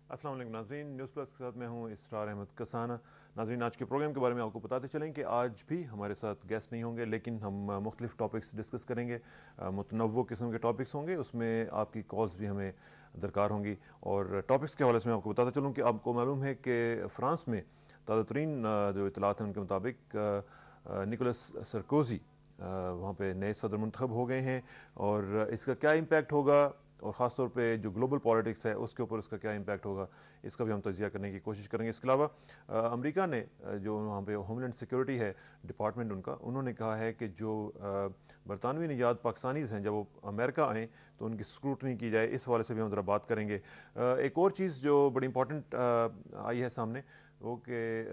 السلام علیکم ناظرین، نیوز پلس کے ساتھ میں ہوں اسرار احمد کسانہ۔ ناظرین، آج کے پروگرام کے بارے میں آپ کو بتاتے چلیں کہ آج بھی ہمارے ساتھ گیسٹ نہیں ہوں گے، لیکن ہم مختلف ٹاپکس ڈسکس کریں گے، متنوع قسم کے ٹاپکس ہوں گے، اس میں آپ کی کالز بھی ہمیں درکار ہوں گی۔ اور ٹاپکس کے حوالے سے میں آپ کو بتاتا چلوں کہ آپ کو معلوم ہے کہ فرانس میں تازہ ترین جو اطلاعات ہیں ان کے مطابق نکولس سرکوزی وہاں پہ نئے صدر منتخب ہو گئے ہیں، اور اس کا کیا امپیکٹ ہوگا، اور خاص طور پہ جو گلوبل پالیٹکس ہے اس کے اوپر اس کا کیا امپیکٹ ہوگا، اس کا بھی ہم تجزیہ کرنے کی کوشش کریں گے۔ اس کے علاوہ امریکہ نے جو وہاں پہ ہوم لینڈ سیکورٹی ہے ڈپارٹمنٹ انہوں نے کہا ہے کہ جو برطانوی نژاد پاکستانیز ہیں جب وہ امریکہ آئیں تو ان کی اسکروٹنی کی جائے، اس حوالے سے بھی ہم ذرا بات کریں گے۔ ایک اور چیز جو بڑی امپورٹنٹ آئی ہے سامنے، وہ کہ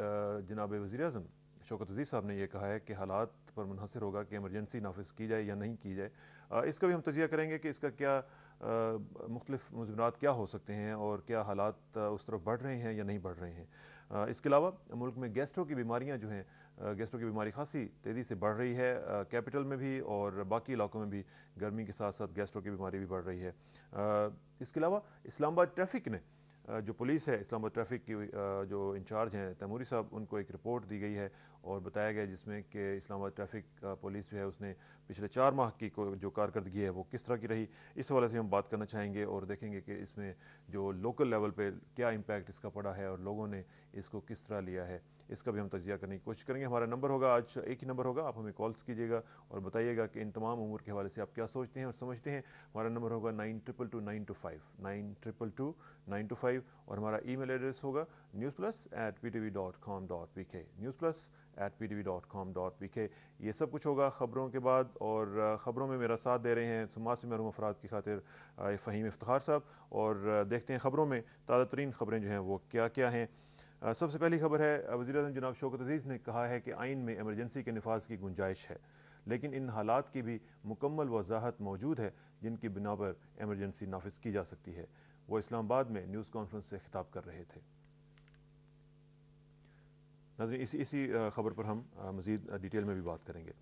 جناب وزیر اعظم شوکت عزیز صاحب نے یہ کہا ہے کہ حالات پر منحصر ہوگا کہ ایمرجنسی نافذ کی جائے یا نہیں کی جائے۔ اس کا بھی ہم تجزیہ کریں گے کہ اس کا کیا مختلف مضمرات کیا ہو سکتے ہیں، اور کیا حالات اس طرف بڑھ رہے ہیں یا نہیں بڑھ رہے ہیں۔ اس کے علاوہ ملک میں گیسٹرو کی بیماریاں جو ہیں، گیسٹرو کی بیماری خاصی تیزی سے بڑھ رہی ہے، کیپٹل میں بھی اور باقی علاقوں میں بھی گرمی کے ساتھ ساتھ گیسٹرو کی بیماری بھی بڑھ رہی ہے۔ اس کے علاوہ اسلام آباد ٹریفک نے جو پولیس ہے، اسلام آباد ٹریفک کی جو انچارج ہیں تیموری صاحب، ان کو ایک رپورٹ دی گئی ہے اور بتایا گیا جس میں کہ اسلام آباد ٹریفک پولیس جو ہے اس نے پچھلے 4 ماہ کی جو کارکردگی ہے وہ کس طرح کی رہی، اس حوالے سے ہم بات کرنا چاہیں گے اور دیکھیں گے کہ اس میں جو لوکل لیول پہ کیا امپیکٹ اس کا پڑا ہے اور لوگوں نے اس کو کس طرح لیا ہے، اس کا بھی ہم تجزیہ کرنے کی کوشش کریں گے۔ ہمارا نمبر ہوگا آج ایک ہی نمبر ہوگا، آپ ہمیں کالز کیجیے گا اور بتائیے گا کہ ان تمام امور کے حوالے سے آپ کیا سوچتے ہیں اور سمجھتے ہیں۔ ہمارا نمبر ہوگا 9222 922 925 اور ہمارا ای میل ایڈریس ہوگا newsplus@ptv.com.pk newsplus@ptv.com.pk۔ یہ سب کچھ ہوگا خبروں کے بعد، اور خبروں میں میرا ساتھ دے رہے ہیں سماج سے محروم افراد کی خاطر فہیم افتخار صاحب، اور دیکھتے ہیں خبروں میں تازہ ترین خبریں جو ہیں وہ کیا کیا ہیں۔ سب سے پہلی خبر ہے، وزیر اعظم جناب شوکت عزیز نے کہا ہے کہ آئین میں ایمرجنسی کے نفاذ کی گنجائش ہے، لیکن ان حالات کی بھی مکمل وضاحت موجود ہے جن کی بنا پر ایمرجنسی نافذ کی جا سکتی ہے۔ وہ اسلام آباد میں نیوز کانفرنس سے خطاب کر رہے تھے۔ ناظرین، اسی خبر پر ہم مزید ڈیٹیل میں بھی بات کریں گے۔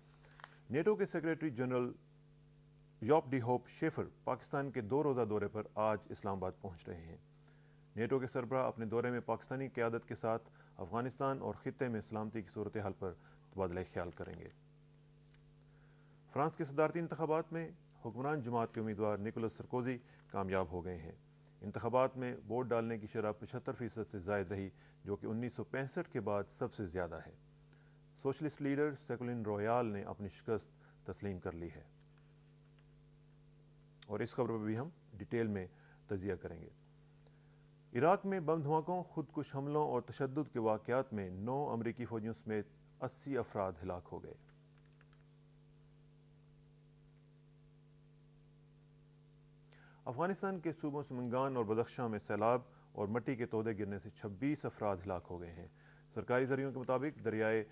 نیٹو کے secretary general Jaap de Hoop Scheffer Pakistan کے 2 روزہ دورے پر آج اسلام آباد پہنچ رہے ہیں۔ نیٹو کے سربراہ اپنے دورے میں پاکستانی قیادت کے ساتھ افغانستان اور خطے میں سلامتی کی صورتحال پر تبادلہ خیال کریں گے۔ فرانس کے صدارتی انتخابات میں حکمران جماعت کے امیدوار نکولس سرکوزی کامیاب ہو گئے ہیں۔ انتخابات میں ووٹ ڈالنے کی شرح 75% سے زائد رہی، جو کہ 1965 کے بعد سب سے زیادہ ہے۔ سوشلسٹ لیڈر سیکولین رویال نے اپنی شکست تسلیم کر لی ہے، اور اس خبر پر بھی ہم ڈیٹیل میں تجزیہ کریں گے۔ عراق میں بم دھماکوں، خودکش حملوں اور تشدد کے واقعات میں 9 امریکی فوجیوں سمیت 80 افراد ہلاک ہو گئے۔ افغانستان کے صوبوں سمنگان اور بدخشاں میں سیلاب اور مٹی کے تودے گرنے سے 26 افراد ہلاک ہو گئے ہیں۔ سرکاری ذرائع کے مطابق دریائے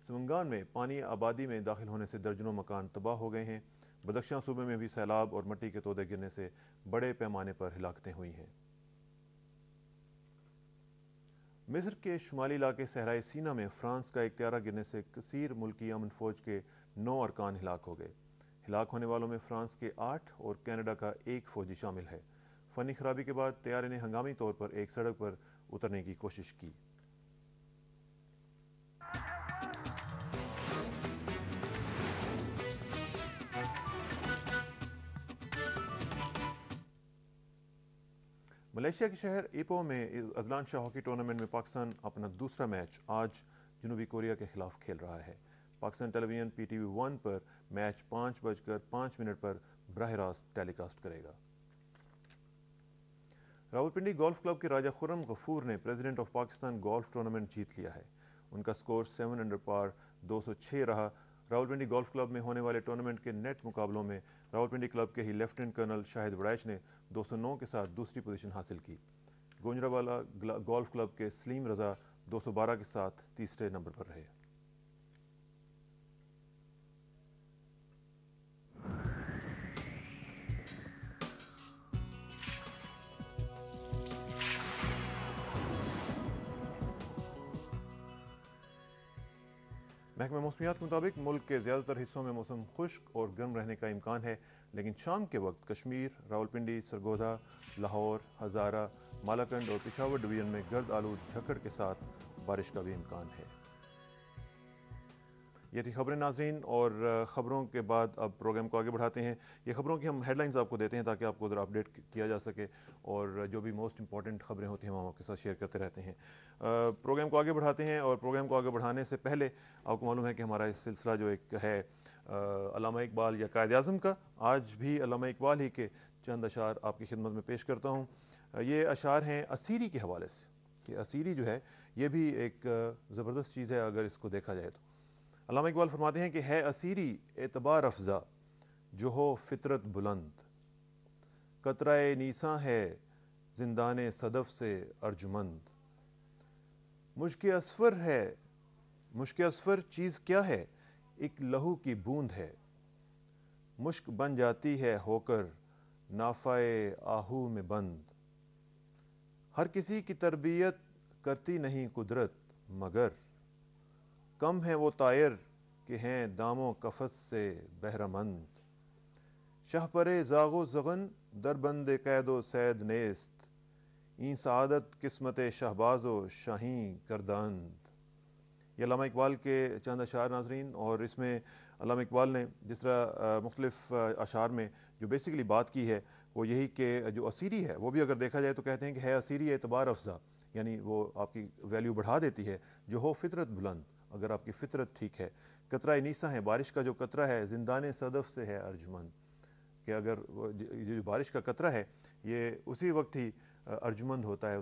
سمنگان میں پانی آبادی میں داخل ہونے سے درجنوں مکان تباہ ہو گئے ہیں۔ بدخشاں صوبے میں بھی سیلاب اور مٹی کے تودے گرنے سے بڑے پیمانے پر ہلاکتیں ہوئی ہیں۔ مصر کے شمالی علاقے صحرائے سینا میں فرانس کا ایک طیارہ گرنے سے کثیر ملکی امن فوج کے 9 ارکان ہلاک ہو گئے۔ ہلاک ہونے والوں میں فرانس کے 8 اور کینیڈا کا 1 فوجی شامل ہے۔ فنی خرابی کے بعد طیارے نے ہنگامی طور پر ایک سڑک پر اترنے کی کوشش کی۔ ملیشیا کے شہر ایپو میں اذلان شاہ ہاکی ٹورنامنٹ میں پاکستان اپنا دوسرا میچ آج جنوبی کوریا کے خلاف کھیل رہا ہے۔ پاکستان ٹیلی ویژن PTV 1 پر میچ 5:05 پر براہ راست ٹیلی کاسٹ کرے گا۔ راولپنڈی گولف کلب کے راجہ خرم غفور نے president of Pakistan golf tournament جیت لیا ہے۔ ان کا سکور 7 انڈر پار 206 رہا۔ راولپنڈی گولف کلب میں ہونے والے ٹورنامنٹ کے نیٹ مقابلوں میں راولپنڈی کلب کے ہی لیفٹیننٹ کرنل شاہد وڑائچ نے 209 کے ساتھ دوسری پوزیشن حاصل کی۔ گوجرانوالہ گولف کلب کے سلیم رضا 212 کے ساتھ تیسرے نمبر پر رہے۔ محکمہ موسمیات کے مطابق ملک کے زیادہ تر حصوں میں موسم خشک اور گرم رہنے کا امکان ہے، لیکن شام کے وقت کشمیر، راولپنڈی، سرگودا، لاہور، ہزارہ، مالاکنڈ اور پشاور ڈویژن میں گرد آلود جھکڑ کے ساتھ بارش کا بھی امکان ہے۔ یہ تھی خبریں ناظرین، اور خبروں کے بعد اب پروگرام کو آگے بڑھاتے ہیں۔ یہ خبروں کی ہم ہیڈ لائنز آپ کو دیتے ہیں تاکہ آپ کو ادھر اپڈیٹ کیا جا سکے، اور جو بھی موسٹ امپورٹنٹ خبریں ہوتی ہیں ہم آپ کے ساتھ شیئر کرتے رہتے ہیں۔ پروگرام کو آگے بڑھاتے ہیں، اور پروگرام کو آگے بڑھانے سے پہلے آپ کو معلوم ہے کہ ہمارا اس سلسلہ جو ایک ہے علامہ اقبال یا قائد اعظم کا، آج بھی علامہ اقبال ہی کے چند اشعار آپ کی خدمت میں پیش کرتا ہوں۔ یہ اشعار ہیں اسیری کے حوالے سے، کہ اسیری جو ہے یہ بھی ایک زبردست چیز ہے اگر اس کو دیکھا جائے تو۔ علامہ اقبال فرماتے ہیں کہ ہے اسیری اعتبار افزا جو ہو فطرت بلند، قطرۂ نیساں ہے زندان صدف سے ارجمند، مشک اصفر ہے، مشک اصفر چیز کیا ہے، ایک لہو کی بوند ہے، مشک بن جاتی ہے ہو کر نافۂ آہو میں بند، ہر کسی کی تربیت کرتی نہیں قدرت مگر، کم ہے وہ طائر کہ ہیں دام و قفس سے بہرہ مند، شہ پرے زاغ و زغن در بند قید و صید نیست، این سعادت قسمت شہباز و شاہین کردند۔ یہ علامہ اقبال کے چند اشعار ناظرین، اور اس میں علامہ اقبال نے جس طرح مختلف اشعار میں جو بیسیکلی بات کی ہے وہ یہی کہ جو اسیری ہے وہ بھی اگر دیکھا جائے تو کہتے ہیں کہ ہے اسیری اعتبار افزا، یعنی وہ آپ کی ویلیو بڑھا دیتی ہے، جو ہو فطرت بلند، اگر آپ کی فطرت ٹھیک ہے، قطرۂ نیساں ہے، بارش کا جو قطرہ ہے، زندان صدف سے ہے ارجمند، کہ اگر یہ جو بارش کا قطرہ ہے یہ اسی وقت ہی ارجمند ہوتا ہے،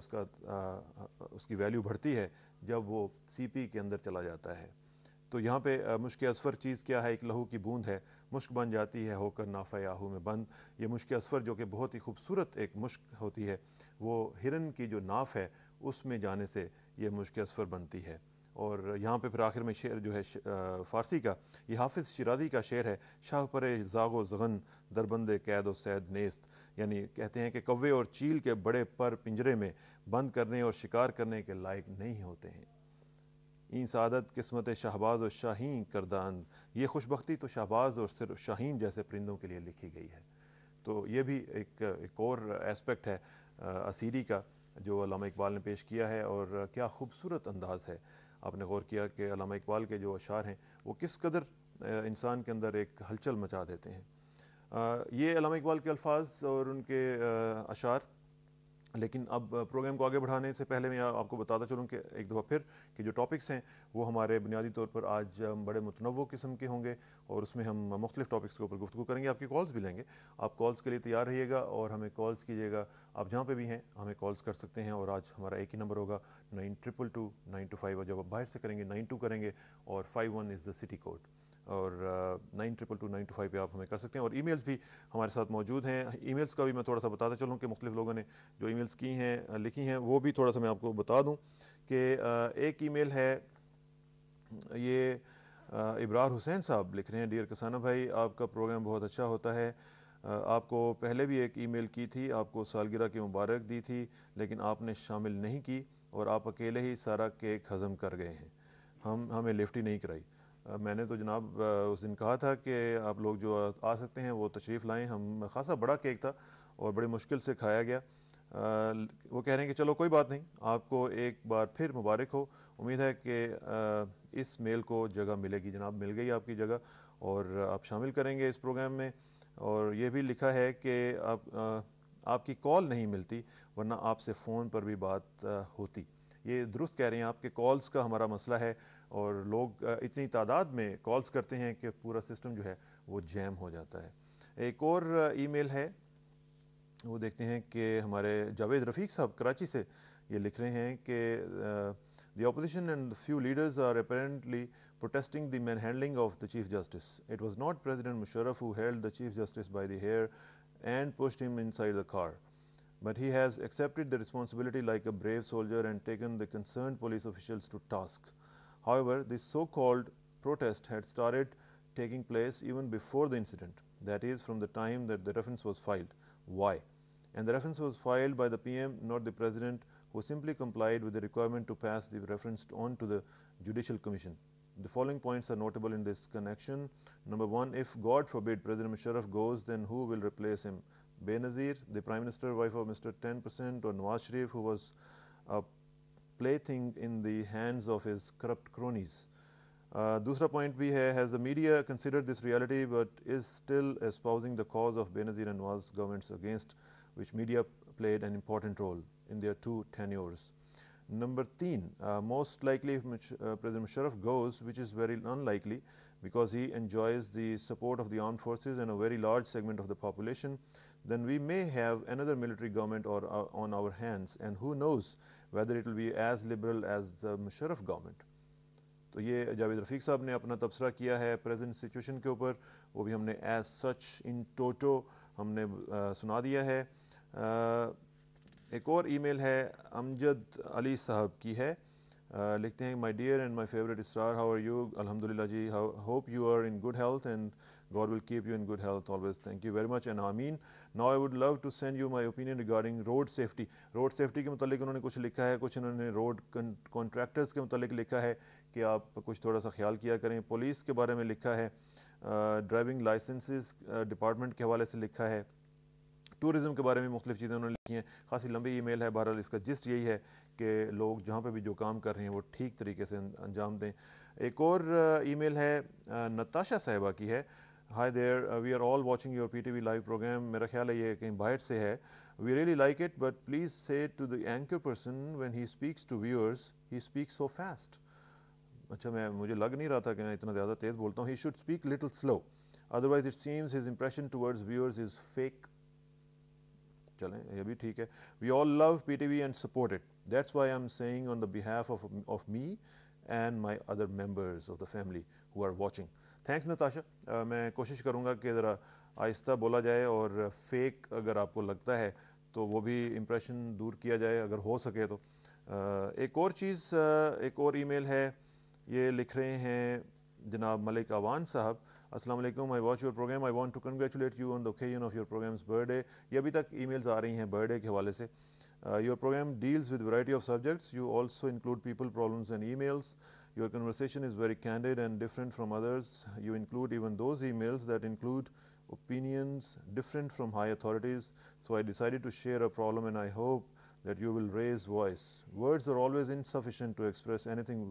اس کی ویلیو بڑھتی ہے جب وہ سی پی کے اندر چلا جاتا ہے۔ تو یہاں پہ مشک اصفر چیز کیا ہے، ایک لہو کی بوند ہے، مشک بن جاتی ہے ہو کر نافۂ آہو میں بند۔ یہ مشک اصفر جو کہ بہت ہی خوبصورت ایک مشک ہوتی ہے، وہ ہرن کی جو ناف ہے اس میں جانے سے یہ مشک اصفر بنتی ہے۔ اور یہاں پہ پھر آخر میں شعر جو ہے فارسی کا، یہ حافظ شیرازی کا شعر ہے، شاہ پرے زاغ و زغن دربند قید و صید نیست، یعنی کہتے ہیں کہ کوے اور چیل کے بڑے پر پنجرے میں بند کرنے اور شکار کرنے کے لائق نہیں ہوتے ہیں، این سعادت قسمت شہباز و شاہین کردند، یہ خوش بختی تو شہباز اور صرف شاہین جیسے پرندوں کے لیے لکھی گئی ہے۔ تو یہ بھی ایک اور ایسپیکٹ ہے اسیری کا جو علامہ اقبال نے پیش کیا ہے، اور کیا خوبصورت انداز ہے۔ آپ نے غور کیا کہ علامہ اقبال کے جو اشعار ہیں وہ کس قدر انسان کے اندر ایک ہلچل مچا دیتے ہیں۔ یہ علامہ اقبال کے الفاظ اور ان کے اشعار، لیکن اب پروگرام کو آگے بڑھانے سے پہلے میں آپ کو بتاتا چلوں کہ ایک دفعہ پھر کہ جو ٹاپکس ہیں وہ ہمارے بنیادی طور پر آج بڑے متنوع قسم کے ہوں گے، اور اس میں ہم مختلف ٹاپکس کے اوپر گفتگو کریں گے، آپ کی کالز بھی لیں گے۔ آپ کالز کے لیے تیار رہیے گا اور ہمیں کالز کیجیے گا، آپ جہاں پہ بھی ہیں ہمیں کالز کر سکتے ہیں، اور آج ہمارا ایک ہی نمبر ہوگا 9222 اور جب آپ باہر سے کریں گے 92 کریں گے، اور 51 از دا سٹی کوڈ، اور 9222 پہ آپ ہمیں کر سکتے ہیں۔ اور ای میلز بھی ہمارے ساتھ موجود ہیں۔ ای میلز کا بھی میں تھوڑا سا بتاتا چلوں کہ مختلف لوگوں نے جو ای میلز کی ہیں لکھی ہیں وہ بھی تھوڑا سا میں آپ کو بتا دوں کہ ایک ای میل ہے، یہ ابرار حسین صاحب لکھ رہے ہیں، ڈیئر کسانہ بھائی، آپ کا پروگرام بہت اچھا ہوتا ہے، آپ کو پہلے بھی ایک ای میل کی تھی، آپ کو سالگرہ کی مبارک دی تھی لیکن آپ نے شامل نہیں کی، اور آپ اکیلے ہی سارا کیک ہضم کر گئے ہیں، ہمیں لفٹ ہی نہیں کرائی۔ میں نے تو جناب اس دن کہا تھا کہ آپ لوگ جو آ سکتے ہیں وہ تشریف لائیں، ہم خاصا بڑا کیک تھا اور بڑی مشکل سے کھایا گیا۔ وہ کہہ رہے ہیں کہ چلو کوئی بات نہیں، آپ کو ایک بار پھر مبارک ہو، امید ہے کہ اس میل کو جگہ ملے گی۔ جناب مل گئی آپ کی جگہ، اور آپ شامل کریں گے اس پروگرام میں۔ اور یہ بھی لکھا ہے کہ آپ کی کال نہیں ملتی ورنہ آپ سے فون پر بھی بات ہوتی۔ یہ درست کہہ رہے ہیں آپ کہ کالز کا ہمارا مسئلہ ہے، اور لوگ اتنی تعداد میں کالز کرتے ہیں کہ پورا سسٹم جو ہے وہ جیم ہو جاتا ہے۔ ایک اور ای میل ہے، وہ دیکھتے ہیں کہ ہمارے جاوید رفیق صاحب کراچی سے یہ لکھ رہے ہیں کہ the opposition and few leaders are apparently protesting the manhandling of the Chief Justice. It was not President Musharraf who held the Chief Justice by the hair and pushed him inside the car, but he has accepted the responsibility like a brave soldier and taken the concerned police officials to task. However, this so-called protest had started taking place even before the incident, that is, from the time that the reference was filed. Why? And the reference was filed by the PM, not the President, who simply complied with the requirement to pass the reference on to the Judicial Commission. The following points are notable in this connection. Number one, if God forbid President Musharraf goes, then who will replace him? Benazir, the Prime Minister, wife of Mr. 10%, or Nawaz Sharif, who was a plaything in the hands of his corrupt cronies. دوسرا point بھی ہے, has the media considered this reality but is still espousing the cause of Benazir and Nawaz governments against which media played an important role in their 2 tenures. Number 3, most likely if President Musharraf goes, which is very unlikely because he enjoys the support of the armed forces and a very large segment of the population, then we may have another military government on our hands, and who knows whether it will be as liberal as the Musharraf government. تو یہ جاوید رفیق صاحب نے اپنا تبصرہ کیا ہے present situation کے اوپر, وہ بھی ہم نے ایز سچ ان ٹوٹو ہم نے سنا دیا ہے. ایک اور ای میل ہے امجد علی صاحب کی ہے, لکھتے ہیں my dear and my favourite star, how are you? الحمدللہ جی, hope you are in good health and God will keep you in good health always. Thank you very much and Ameen. Now I would love to send you my opinion regarding road safety. Road safety کے متعلق انہوں نے کچھ لکھا ہے, کچھ انہوں نے روڈ کانٹریکٹرز کے متعلق لکھا ہے کہ آپ کچھ تھوڑا سا خیال کیا کریں. پولیس کے بارے میں لکھا ہے, ڈرائیونگ لائسنسز ڈپارٹمنٹ کے حوالے سے لکھا ہے, ٹورزم کے بارے میں مختلف چیزیں انہوں نے لکھی ہیں. خاصی لمبی ای میل ہے, بہرحال اس کا جسٹ یہی ہے کہ لوگ جہاں پہ بھی جو کام کر رہے ہیں وہ ٹھیک طریقے سے انجام دیں. ایک اور ای میل ہے نتاشا صاحبہ کی ہے. Hi there, we are all watching your PTV live program. میرا خیال ہے یہ کہیں باہر سے ہے. We really like it, but please say to the anchor person when he speaks to viewers, he speaks so fast. اچھا, مجھے لگ نہیں رہا تھا کہ میں اتنا زیادہ تیز بولتا ہوں. He should speak little slow. Otherwise it seems his impression towards viewers is fake. چلیں یہ بھی ٹھیک ہے. We all love PTV and support it. That's why I'm saying on the behalf of me and my other members of the family who are watching. Thanks Natasha. میں کوشش کروں گا کہ ذرا آہستہ بولا جائے اور فیک اگر آپ کو لگتا ہے تو وہ بھی امپریشن دور کیا جائے اگر ہو سکے تو. ایک اور چیز, ایک اور ای میل ہے, یہ لکھ رہے ہیں جناب ملک اوان صاحب. السلام علیکم, I watch your program. I want to congratulate you on the occasion of your program's birthday. یہ ابھی تک ای میلز آ رہی ہیں برتھ ڈے کے حوالے سے. Your program deals with variety of subjects. You also include people, problems and emails. Your conversation is very candid and different from others. You include even those emails that include opinions different from high authorities. So I decided to share a problem and I hope that you will raise voice. Words are always insufficient to express anything.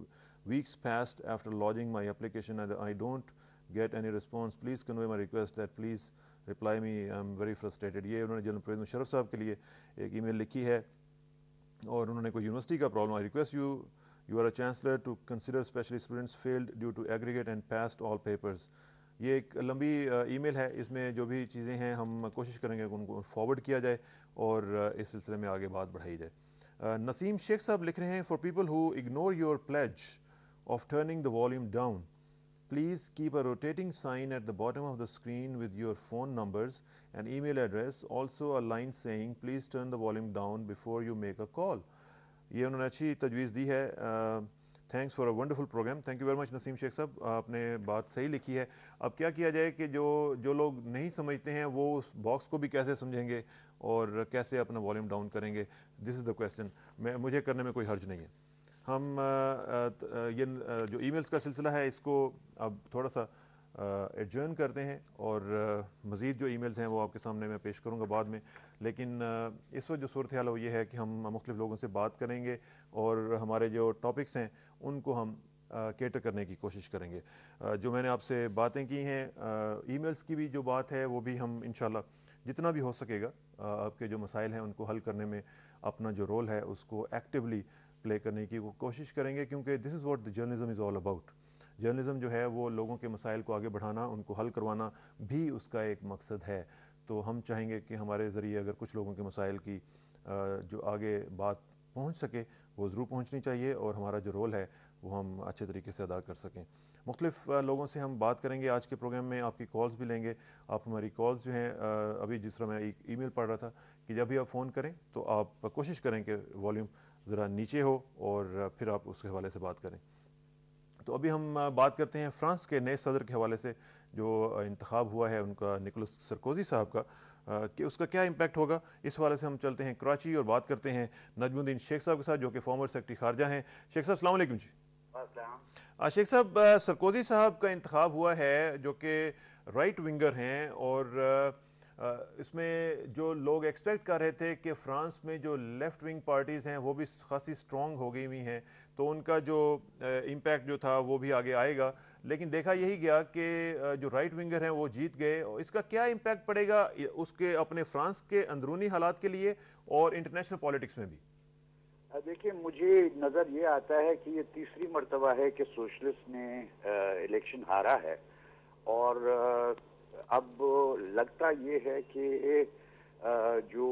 Weeks passed after lodging my application and I don't get any response. Please convey my request that please reply me. I'm very frustrated. یہ انہوں نے general Pervez Musharraf صاحب کے لیے ایک ای میل لکھی ہے اور انہوں نے کوئی یونیورسٹی کا problem. I request you are a chancellor to consider especially students failed due to aggregate and passed all papers. یہ ایک لمبی ای میل ہے, اس میں جو بھی چیزیں ہیں ہم کوشش کریں گے کہ ان کو فارورڈ کیا جائے اور اس سلسلے میں آگے بات بڑھائی جائے. نسیم شیخ صاحب لکھ رہے ہیں for people who ignore your pledge of turning the volume down, please keep a rotating sign at the bottom of the screen with your phone numbers and email address, also a line saying please turn the volume down before you make a call. یہ انہوں نے اچھی تجویز دی ہے. Thanks for a wonderful programme. Thank you very much Naseem Shaikh صاحب, آپ نے بات صحیح لکھی ہے. اب کیا کیا جائے کہ جو لوگ نہیں سمجھتے ہیں وہ اس باکس کو بھی کیسے سمجھیں گے اور کیسے اپنا والیوم ڈاؤن کریں گے. دس از دا کویسچن. مجھے کرنے میں کوئی حرج نہیں ہے. ہم یہ جو ای میلز کا سلسلہ ہے اس کو اب تھوڑا سا ایڈجرن کرتے ہیں اور مزید جو ای میلز ہیں وہ آپ کے سامنے میں پیش کروں گا بعد میں. لیکن اس وقت جو صورتحال ہے وہ یہ ہے کہ ہم مختلف لوگوں سے بات کریں گے اور ہمارے جو ٹاپکس ہیں ان کو ہم کیٹر کرنے کی کوشش کریں گے. جو میں نے آپ سے باتیں کی ہیں ای میلز کی بھی جو بات ہے وہ بھی ہم انشاءاللہ جتنا بھی ہو سکے گا آپ کے جو مسائل ہیں ان کو حل کرنے میں اپنا جو رول ہے اس کو ایکٹیولی پلے کرنے کی کوشش کریں گے, کیونکہ this is what the journalism is all about. Journalism جو ہے وہ لوگوں کے مسائل کو آگے بڑھانا, ان کو حل کروانا بھی اس کا ایک مقصد ہے. تو ہم چاہیں گے کہ ہمارے ذریعے اگر کچھ لوگوں کے مسائل کی جو آگے بات پہنچ سکے وہ ضرور پہنچنی چاہیے اور ہمارا جو رول ہے وہ ہم اچھے طریقے سے ادا کر سکیں. مختلف لوگوں سے ہم بات کریں گے آج کے پروگرام میں, آپ کی کالز بھی لیں گے. آپ ہماری کالز جو ہیں ابھی جس طرح میں ایک ای میل پڑھ رہا تھا کہ جب بھی آپ فون کریں تو آپ کوشش کریں کہ والیوم ذرا نیچے ہو اور پھر آپ اس کے حوالے سے بات کریں. تو ابھی ہم بات کرتے ہیں فرانس کے نئے صدر کے حوالے سے جو انتخاب ہوا ہے ان کا, نکولس سرکوزی صاحب کا, کہ اس کا کیا امپیکٹ ہوگا. اس حوالے سے ہم چلتے ہیں کراچی اور بات کرتے ہیں نجم الدین شیخ صاحب کے ساتھ جو کہ فارمر سیکرٹری خارجہ ہیں. شیخ صاحب السلام علیکم. جی شیخ صاحب, سرکوزی صاحب کا انتخاب ہوا ہے جو کہ رائٹ ونگر ہیں اور اس میں جو لوگ ایکسپیکٹ کر رہے تھے کہ فرانس میں جو لیفٹ ونگ پارٹیز ہیں وہ بھی خاصی سٹرونگ ہو گئی ہوئی ہیں تو ان کا جو امپیکٹ جو تھا وہ بھی آگے آئے گا، لیکن دیکھا یہی گیا کہ جو رائٹ ونگر ہیں وہ جیت گئے. اور اس کا کیا امپیکٹ پڑے گا اس کے اپنے فرانس کے اندرونی حالات کے لیے اور انٹرنیشنل پالیٹکس میں بھی؟ دیکھیں، مجھے نظر یہ آتا ہے کہ یہ تیسری مرتبہ ہے کہ سوشلسٹ نے الیکشن ہارا ہے، اور اب لگتا یہ ہے کہ جو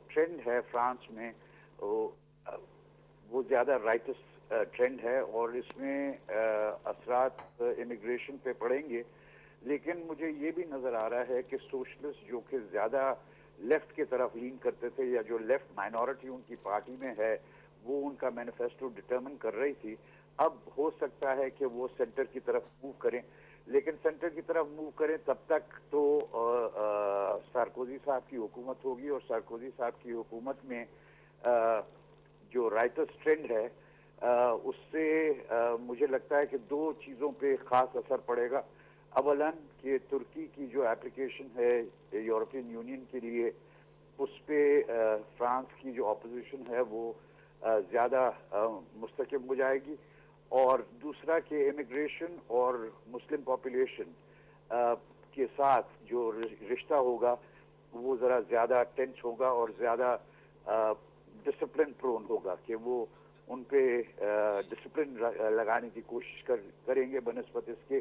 ٹرینڈ ہے فرانس میں وہ زیادہ رائٹس ٹرینڈ ہے، اور اس میں اثرات امیگریشن پہ پڑیں گے. لیکن مجھے یہ بھی نظر آ رہا ہے کہ سوشلسٹ جو کہ زیادہ لیفٹ کی طرف لین کرتے تھے، یا جو لیفٹ مائنورٹی ان کی پارٹی میں ہے وہ ان کا مینیفیسٹو ڈٹرمن کر رہی تھی، اب ہو سکتا ہے کہ وہ سینٹر کی طرف موو کریں. لیکن سینٹر کی طرف موو کریں تب تک تو سارکوزی صاحب کی حکومت ہوگی، اور سارکوزی صاحب کی حکومت میں جو رائٹس ٹرینڈ ہے اس سے مجھے لگتا ہے کہ دو چیزوں پہ خاص اثر پڑے گا. اولاً کہ ترکی کی جو اپلیکیشن ہے یورپین یونین کے لیے، اس پہ فرانس کی جو اپوزیشن ہے وہ زیادہ مستحکم ہو جائے گی. اور دوسرا کہ امیگریشن اور مسلم پاپولیشن کے ساتھ جو رشتہ ہوگا وہ ذرا زیادہ ٹینس ہوگا اور زیادہ ڈسپلن پرون ہوگا، کہ وہ ان پہ ڈسپلن لگانے کی کوشش کریں گے بنسبت اس کے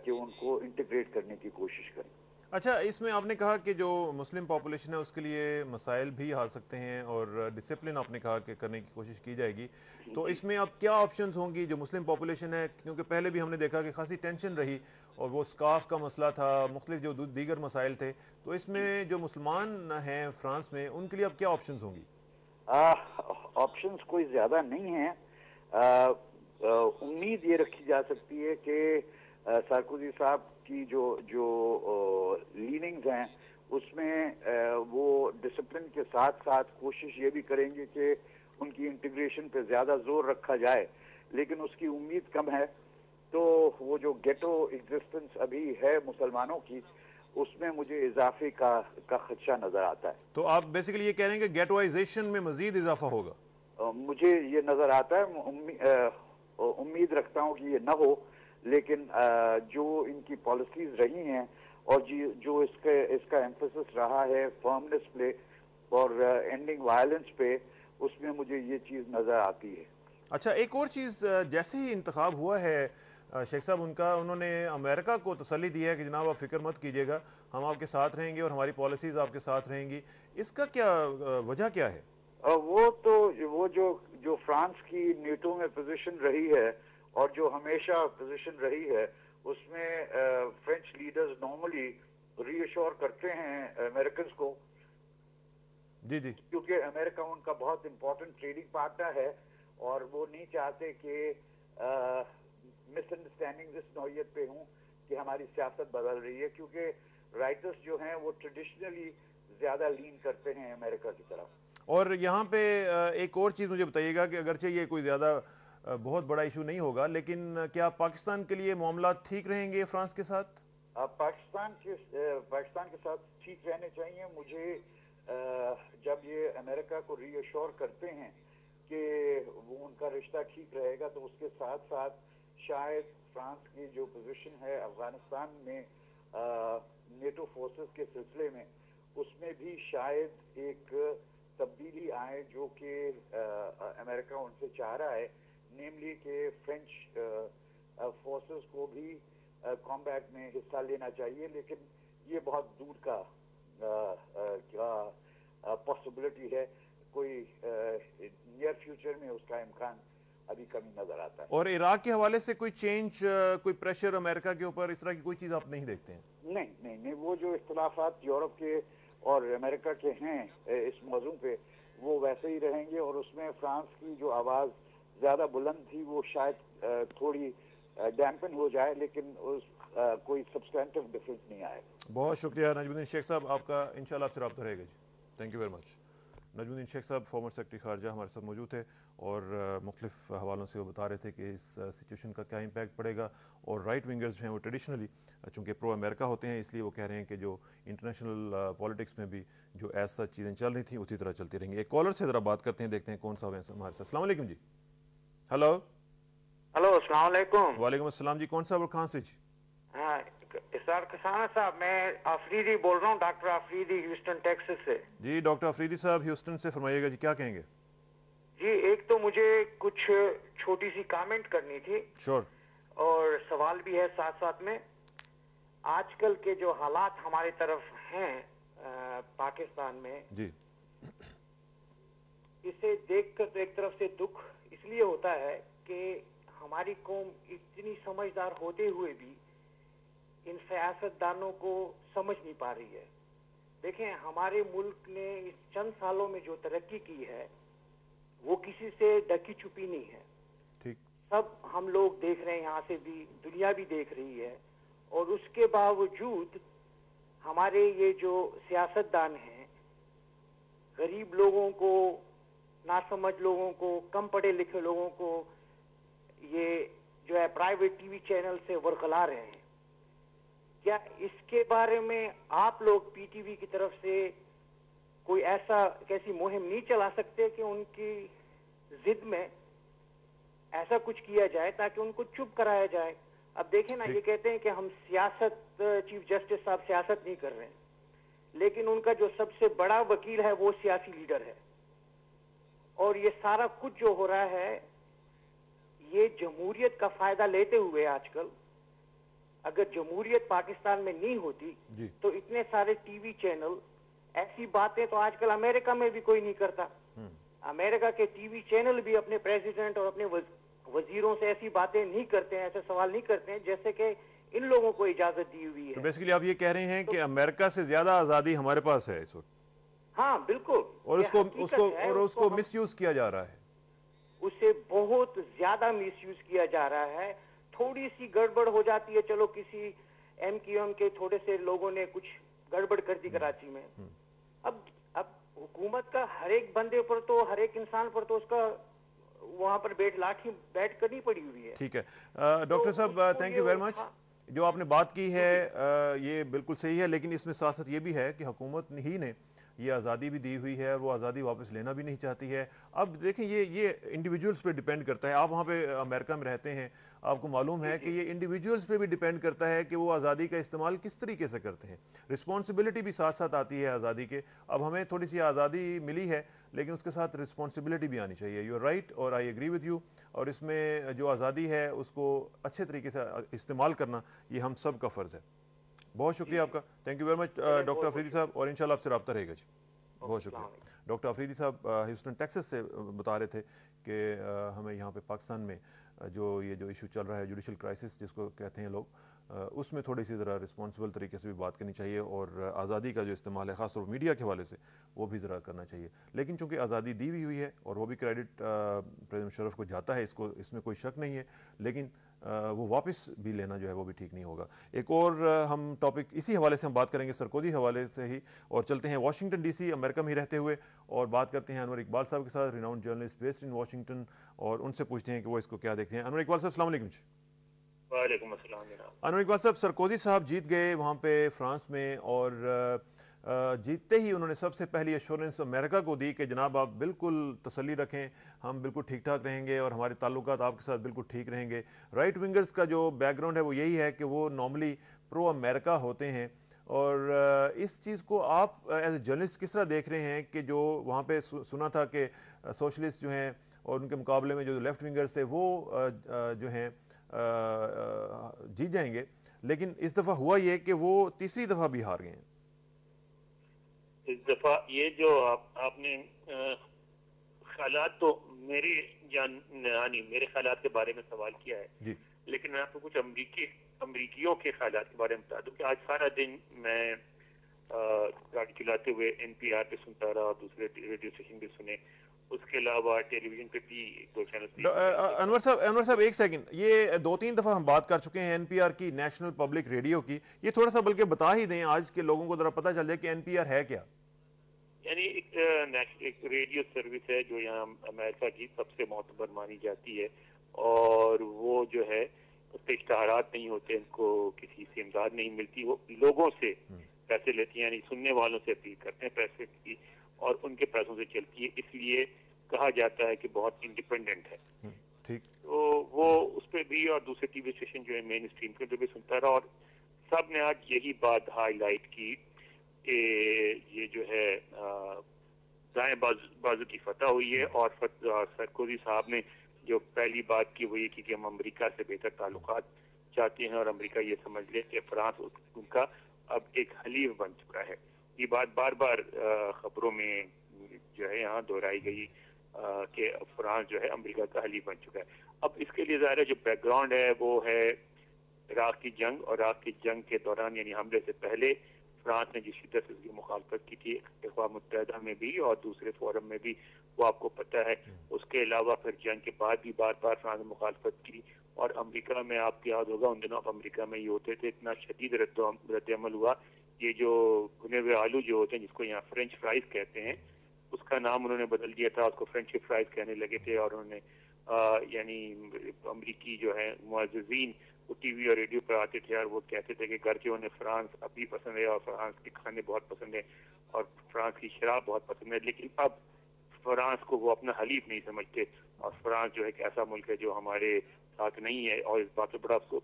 کہ ان کو انٹیگریٹ کرنے کی کوشش کریں. اچھا، اس میں آپ نے کہا کہ جو مسلم پاپولیشن ہے اس کے لیے مسائل بھی آ سکتے ہیں اور ڈسپلن آپ نے کہا کہ کرنے کی کوشش کی جائے گی، تو اس میں اب کیا آپشنز ہوں گی جو مسلم پاپولیشن ہے؟ کیونکہ پہلے بھی ہم نے دیکھا کہ خاصی ٹینشن رہی اور وہ سکاف کا مسئلہ تھا، مختلف جو دیگر مسائل تھے، تو اس میں جو مسلمان ہیں فرانس میں ان کے لیے اب کیا آپشنز ہوں گی؟ آپشنز کوئی زیادہ نہیں ہیں. امید یہ رکھی جا سکتی ہے کہ سارکوزی صاحب کی جو لیننگز ہیں اس میں وہ ڈسپلن کے ساتھ ساتھ کوشش یہ بھی کریں گے کہ ان کی انٹیگریشن پہ زیادہ زور رکھا جائے، لیکن اس کی امید کم ہے. تو وہ جو گیٹو ایگزسٹنس ابھی ہے مسلمانوں کی، اس میں مجھے اضافے کا خدشہ نظر آتا ہے. تو آپ بیسیکلی یہ کہہ رہے ہیں کہ گیٹوائزیشن میں مزید اضافہ ہوگا؟ مجھے یہ نظر آتا ہے، امید رکھتا ہوں کہ یہ نہ ہو، لیکن جو ان کی پالیسیز رہی ہیں اور جو اس کا ایمفیسس رہا ہے فرمنس پہ اور اینڈنگ وائلنس پہ، اس میں مجھے یہ چیز نظر آتی ہے. اچھا، ایک اور چیز، جیسے ہی انتخاب ہوا ہے شیخ صاحب انہوں نے امریکہ کو تسلی دی ہے کہ جناب آپ فکر مت کیجیے گا، ہم آپ کے ساتھ رہیں گے اور ہماری پالیسیز آپ کے ساتھ رہیں گی. اس کا کیا وجہ کیا ہے؟ وہ جو فرانس کی نیٹو میں پوزیشن رہی ہے اور جو ہمیشہ پوزیشن رہی ہے، اس میں فرینچ لیڈرز نارملی ری ایشور کرتے ہیں امریکنز کو، جی جی، کیونکہ امریکہ ان کا بہت امپورٹنٹ ٹریڈنگ پارٹنر ہے، اور وہ نہیں چاہتے کہ مس انڈرسٹینڈنگ اس نوعیت پہ ہوں کہ ہماری سیاست بدل رہی ہے، کیونکہ رائٹرز جو ہیں وہ ٹریڈیشنلی زیادہ لین کرتے ہیں امریکہ کی طرف. اور یہاں پہ ایک اور چیز مجھے بتائیے گا کہ اگرچہ یہ کوئی زیادہ بہت بڑا ایشو نہیں ہوگا، لیکن کیا پاکستان کے لیے معاملات ٹھیک رہیں گے فرانس کے ساتھ؟ پاکستان کے ساتھ ٹھیک رہنے چاہیے. مجھے جب یہ امریکہ کو ری ایشور کرتے ہیں کہ وہ ان کا رشتہ ٹھیک رہے گا، تو اس کے ساتھ ساتھ شاید فرانس کی جو پوزیشن ہے افغانستان میں نیٹو فورسز کے سلسلے میں، اس میں بھی شاید ایک تبدیلی آئے جو کہ امریکہ ان سے چاہ رہا ہے، نیملی کہ فرینچ فورسز کو بھی کامبیٹ میں حصہ لینا چاہیے. لیکن یہ بہت دور کا پاسبلٹی ہے، کوئی نیئر فیوچر میں اس کا امکان ابھی کمی نظر آتا ہے. اور عراق کے حوالے سے کوئی چینج، کوئی پریشر امریکہ کے اوپر، اس طرح کی کوئی چیز آپ نہیں دیکھتے ہیں؟ نہیں، وہ جو اختلافات یورپ کے اور امریکہ کے ہیں اس موضوع پہ، وہ ویسے ہی رہیں گے، اور اس میں فرانس کی جو آواز زیادہ بلند تھی وہ شاید تھوڑی ڈیمپن ہو جائے، لیکن کوئی سبسٹینٹیو ڈفرنس نہیں آئے. بہت شکریہ نجم الدین شیخ صاحب، آپ کا انشاءاللہ آپ سے رابطہ رہے گا جی. Thank you very much. Najmuddin Shaikh صاحب فارمر سیکرٹری خارجہ ہمارے ساتھ موجود تھے. اور مختلف حوالوں سے وہ بتا رہے تھے کہ اس سچویشن کا کیا امپیکٹ پڑے گا. اور رائٹ ونگرز جو ہیں وہ ٹریڈیشنلی چونکہ پرو امریکہ ہوتے ہیں اس لیے وہ کہہ رہے ہیں کہ جو انٹرنیشنل پالیٹکس میں بھی جو ایسا چیزیں چل رہی تھیں اسی طرح چلتی رہیں گی. ایک کالر سے ذرا بات کرتے ہیں, دیکھتے ہیں کون سا ہے ہمارے ساتھ. السلام علیکم جی. ہلو السلام علیکم. وعلیکم السلام جی. کون صاحب اور کہاں سے جی؟ ہاں اسرار کسانہ صاحب, میں آفریدی بول رہا ہوں, ڈاکٹر آفریدی ہیوسٹن ٹیکسس سے. جی ڈاکٹر آفریدی صاحب ہیوسٹن سے, فرمائیے گا جی کیا کہیں گے. جی ایک تو مجھے کچھ چھوٹی سی کامنٹ کرنی تھی شور. اور سوال بھی ہے ساتھ ساتھ میں. آج کل کے جو حالات ہماری طرف ہیں پاکستان میں, جی اسے دیکھ کر تو ایک طرف سے دکھ اس لیے ہوتا ہے کہ ہماری قوم اتنی سمجھدار ہوتے ہوئے بھی ان سیاست دانوں کو سمجھ نہیں پا رہی ہے. دیکھیں ہمارے ملک نے اس چند سالوں میں جو ترقی کی ہے وہ کسی سے ڈکی چھپی نہیں ہے. ٹھیک. سب ہم لوگ دیکھ رہے ہیں, یہاں سے بھی دنیا بھی دیکھ رہی ہے, اور اس کے باوجود ہمارے یہ جو سیاست دان ہیں غریب لوگوں کو, ناسمجھ لوگوں کو, کم پڑھے لکھے لوگوں کو یہ جو ہے پرائیویٹ ٹی وی چینل سے ورغلا رہے ہیں. کیا اس کے بارے میں آپ لوگ پی ٹی وی کی طرف سے کوئی کیسی مہم نہیں چلا سکتے کہ ان کی ضد میں ایسا کچھ کیا جائے تاکہ ان کو چپ کرایا جائے؟ اب دیکھیں نا, یہ کہتے ہیں کہ ہم سیاست, چیف جسٹس صاحب سیاست نہیں کر رہے ہیں, لیکن ان کا جو سب سے بڑا وکیل ہے وہ سیاسی لیڈر ہے. اور یہ سارا کچھ جو ہو رہا ہے یہ جمہوریت کا فائدہ لیتے ہوئے, آج کل اگر جمہوریت پاکستان میں نہیں ہوتی تو اتنے سارے ٹی وی چینل ایسی باتیں تو آج کل امریکہ میں بھی کوئی نہیں کرتا. امریکہ کے ٹی وی چینل بھی اپنے پریزیڈنٹ اور اپنے وزیروں سے ایسی باتیں نہیں کرتے ہیں, ایسے سوال نہیں کرتے ہیں جیسے کہ ان لوگوں کو اجازت دی ہوئی ہے. تو بیسیکلی آپ یہ کہہ رہے ہیں کہ امریکہ سے زیادہ آزادی ہمارے پاس ہے اس وقت. ہاں بالکل, اور اس کو مس یوز کیا جا رہا ہے. اسے بہت زیادہ مس یوز کیا جا رہا ہے. تھوڑی سی گڑبڑ ہو جاتی ہے, چلو کسی ایم کیو ایم کے تھوڑے سے لوگوں نے کچھ گڑبڑ کر دی کراچی میں, اب حکومت کا ہر ایک بندے پر تو, ہر ایک انسان پر تو اس کا وہاں پر بیٹھ کرنی پڑی ہوئی ہے. ٹھیک ہے ڈاکٹر صاحب, تھینک یو ویری مچ. جو آپ نے بات کی ہے یہ بالکل صحیح ہے, لیکن اس میں ساتھ ساتھ یہ بھی ہے کہ حکومت ہی نے یہ آزادی بھی دی ہوئی ہے اور وہ آزادی واپس لینا بھی نہیں چاہتی ہے. اب دیکھیں یہ انڈیویجولز پہ ڈیپینڈ کرتا ہے. آپ وہاں پہ امریکہ میں رہتے ہیں, آپ کو معلوم ہے کہ یہ انڈیویجولز پہ بھی ڈیپینڈ کرتا ہے کہ وہ آزادی کا استعمال کس طریقے سے کرتے ہیں. رسپانسبلٹی بھی ساتھ ساتھ آتی ہے آزادی کے. اب ہمیں تھوڑی سی آزادی ملی ہے لیکن اس کے ساتھ رسپانسبلٹی بھی آنی چاہیے. یو آر رائٹ اور آئی ایگری ود یو. اور اس میں جو آزادی ہے اس کو اچھے طریقے سے استعمال کرنا یہ ہم سب کا فرض ہے. بہت شکریہ آپ کا, thank you very much doctor Afridi صاحب, اور انشاءاللہ آپ سے رابطہ رہے گا جی. بہت شکریہ. ڈاکٹر آفریدی صاحب ہیوسٹن ٹیکسس سے بتا رہے تھے کہ ہمیں یہاں پہ پاکستان میں جو ایشو چل رہا ہے جوڈیشل کرائسس جس کو کہتے ہیں لوگ, اس میں تھوڑی سی ذرا رسپانسبل طریقے سے بھی بات کرنی چاہیے, اور آزادی کا جو استعمال ہے خاص طور پر میڈیا کے حوالے سے وہ بھی ذرا کرنا چاہیے. لیکن چونکہ آزادی دی ہوئی ہے اور وہ بھی کریڈٹ پریزیڈنٹ مشرف کو جاتا ہے, اس میں کوئی شک نہیں ہے, لیکن وہ واپس بھی لینا جو ہے وہ بھی ٹھیک نہیں ہوگا. ایک اور ہم ٹاپک اسی حوالے سے ہم بات کریں گے, سرکوزی حوالے سے ہی, اور چلتے ہیں واشنگٹن ڈی سی امریکہ میں ہی رہتے ہوئے, اور بات کرتے ہیں انور اقبال صاحب کے ساتھ, renowned journalist based in Washington, اور ان سے پوچھتے ہیں کہ وہ اس کو کیا دیکھتے ہیں. انور اقبال صاحب السلام علیکم. وعلیکم السلام جناب. انور اقبال صاحب, سرکوزی صاحب جیت گئے وہاں پہ فرانس میں, اور جیتتے ہی انہوں نے سب سے پہلی ایشورنس امریکہ کو دی کہ جناب آپ بالکل تسلی رکھیں, ہم بالکل ٹھیک ٹھاک رہیں گے اور ہمارے تعلقات آپ کے ساتھ بالکل ٹھیک رہیں گے. رائٹ ونگرز کا جو بیک گراؤنڈ ہے وہ یہی ہے کہ وہ نارملی پرو امریکہ ہوتے ہیں, اور اس چیز کو آپ ایز اے جرنلسٹ کس طرح دیکھ رہے ہیں کہ جو وہاں پہ سنا تھا کہ سوشلسٹ جو ہیں اور ان کے مقابلے میں جو لیفٹ ونگرز تھے وہ جو ہیں جیت جائیں گے, لیکن اس دفعہ ہوا یہ کہ وہ تیسری دفعہ بھی ہار گئے ہیں. اس دفعہ یہ جو آپ نے خیالات, تو میرے خیالات کے بارے میں سوال کیا ہے جی, لیکن میں آپ کو کچھ امریکیوں کے خیالات کے بارے میں بتا دوں کہ آج سارا دن میں گاڑی چلاتے ہوئے NPR پہ سنتا رہا, دوسرے ریڈیو اسٹیشن بھی سنے, اس کے علاوہ ٹیلی ویژن پہ بھی 2 چینل. انور صاحب ایک سیکنڈ, یہ 2-3 دفعہ ہم بات کر چکے ہیں NPR کی, نیشنل پبلک ریڈیو کی. یہ تھوڑا سا بلکہ بتا ہی دیں آج کے لوگوں کو ذرا پتہ چل جائے کہ NPR ہے کیا. یعنی ایک ریڈیو سروس ہے جو یہاں امریکہ کی سب سے معتبر مانی جاتی ہے، اور وہ جو ہے اس پہ اشتہارات نہیں ہوتے، ان کو کسی سے امداد نہیں ملتی، وہ لوگوں سے پیسے لیتی ہیں، یعنی سننے والوں سے اپیل کرتے ہیں پیسے کی، اور ان کے پیسوں سے چلتی ہے، اس لیے کہا جاتا ہے کہ بہت انڈیپینڈنٹ ہے۔ ٹھیک، تو وہ اس پہ بھی اور دوسرے ٹی وی اسٹیشن جو ہے مین اسٹریم کے بھی سنتا رہا، اور سب نے آج یہی بات ہائی لائٹ کی کہ یہ جو ہے دائیں بازو کی فتح ہوئی ہے، اور سرکوزی صاحب نے جو پہلی بات کی وہ یہ کی کہ ہم امریکہ سے بہتر تعلقات چاہتے ہیں، اور امریکہ یہ سمجھ لے کہ فرانس ان کا اب ایک حلیف بن چکا ہے۔ یہ بات بار بار خبروں میں جو ہے یہاں دہرائی گئی کہ فرانس جو ہے امریکہ کا حلیف بن چکا ہے۔ اب اس کے لیے ظاہر ہے جو بیک گراؤنڈ ہے وہ ہے عراق کی جنگ، اور عراق کی جنگ کے دوران یعنی حملے سے پہلے فرانس نے جس شدت سے اس کی مخالفت کی تھی اقوام متحدہ میں بھی اور دوسرے فورم میں بھی، وہ آپ کو پتہ ہے۔ اس کے علاوہ پھر جنگ کے بعد بھی بار بار فرانس نے مخالفت کی، اور امریکہ میں آپ کو یاد ہوگا ان دنوں امریکہ میں یہ ہوتے تھے، اتنا شدید رد عمل ہوا، یہ جو بھنے ہوئے آلو جو ہوتے ہیں جس کو یہاں فرینچ فرائز کہتے ہیں، اس کا نام انہوں نے بدل دیا تھا، اس کو فرینچ فرائز کہنے لگے تھے، اور انہوں نے یعنی امریکی جو ہے معززین وہ ٹی وی اور ریڈیو پر آتے تھے اور وہ کہتے تھے کہ گرچہ انہیں فرانس ابھی پسند ہے اور فرانس کے کھانے بہت پسند ہے اور فرانس کی شراب بہت پسند ہے، لیکن اب فرانس کو وہ اپنا حلیف نہیں سمجھتے، اور فرانس جو ہے ایک ایسا ملک ہے جو ہمارے ساتھ نہیں ہے، اور اس بات پہ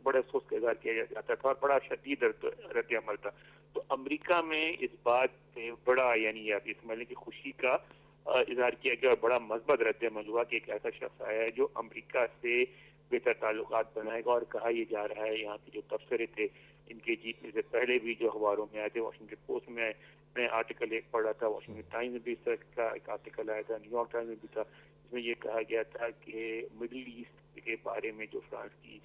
بڑے افسوس کا اظہار کیا جاتا تھا اور بڑا شدید رد عمل تھا۔ تو امریکہ میں اس بات پہ بڑا یعنی آپ یہ سمجھ لیں کہ خوشی کا اظہار کیا گیا اور بڑا مثبت رد عمل ہوا کہ ایک ایسا شخص آیا ہے جو امریکہ سے بہتر تعلقات بنائے گا، اور کہا یہ جا رہا ہے یہاں کے جو تبصرے تھے ان کے جیتنے سے پہلے بھی جو اخباروں میں آئے تھے، واشنگٹن پوسٹ میں آرٹیکل ایک پڑھا تھا، واشنگٹن ٹائمز میں بھی اس طرح کا ایک آرٹیکل آیا تھا، نیو یارک ٹائمز میں بھی تھا، اس میں یہ کہا گیا تھا کہ مڈل ایسٹ کے بارے میں جو فرانس کی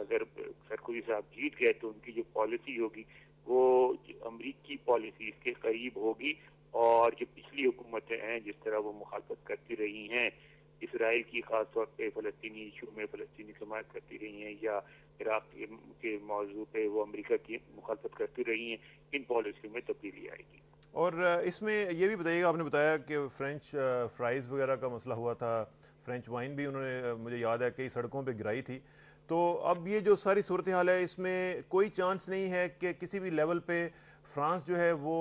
اگر سرکوزی صاحب جیت گئے تو ان کی جو پالیسی ہوگی وہ امریکی پالیسی اس کے قریب ہوگی، اور جو پچھلی حکومتیں ہیں جس طرح وہ مخالفت کرتی رہی ہیں اسرائیل کی، خاص طور پہ فلسطینی ایشو میں فلسطینی حمایت کرتی رہی ہیں، یا عراق کے موضوع پہ وہ امریکہ کی مخالفت کرتی رہی ہیں، ان پالیسیوں میں تبدیلی آئے گی۔ اور اس میں یہ بھی بتائیے گا، آپ نے بتایا کہ فرینچ فرائز وغیرہ کا مسئلہ ہوا تھا، فرینچ وائن بھی انہوں نے مجھے یاد ہے کئی سڑکوں پہ گرائی تھی، تو اب یہ جو ساری صورتحال ہے اس میں کوئی چانس نہیں ہے کہ کسی بھی لیول پہ فرانس جو ہے وہ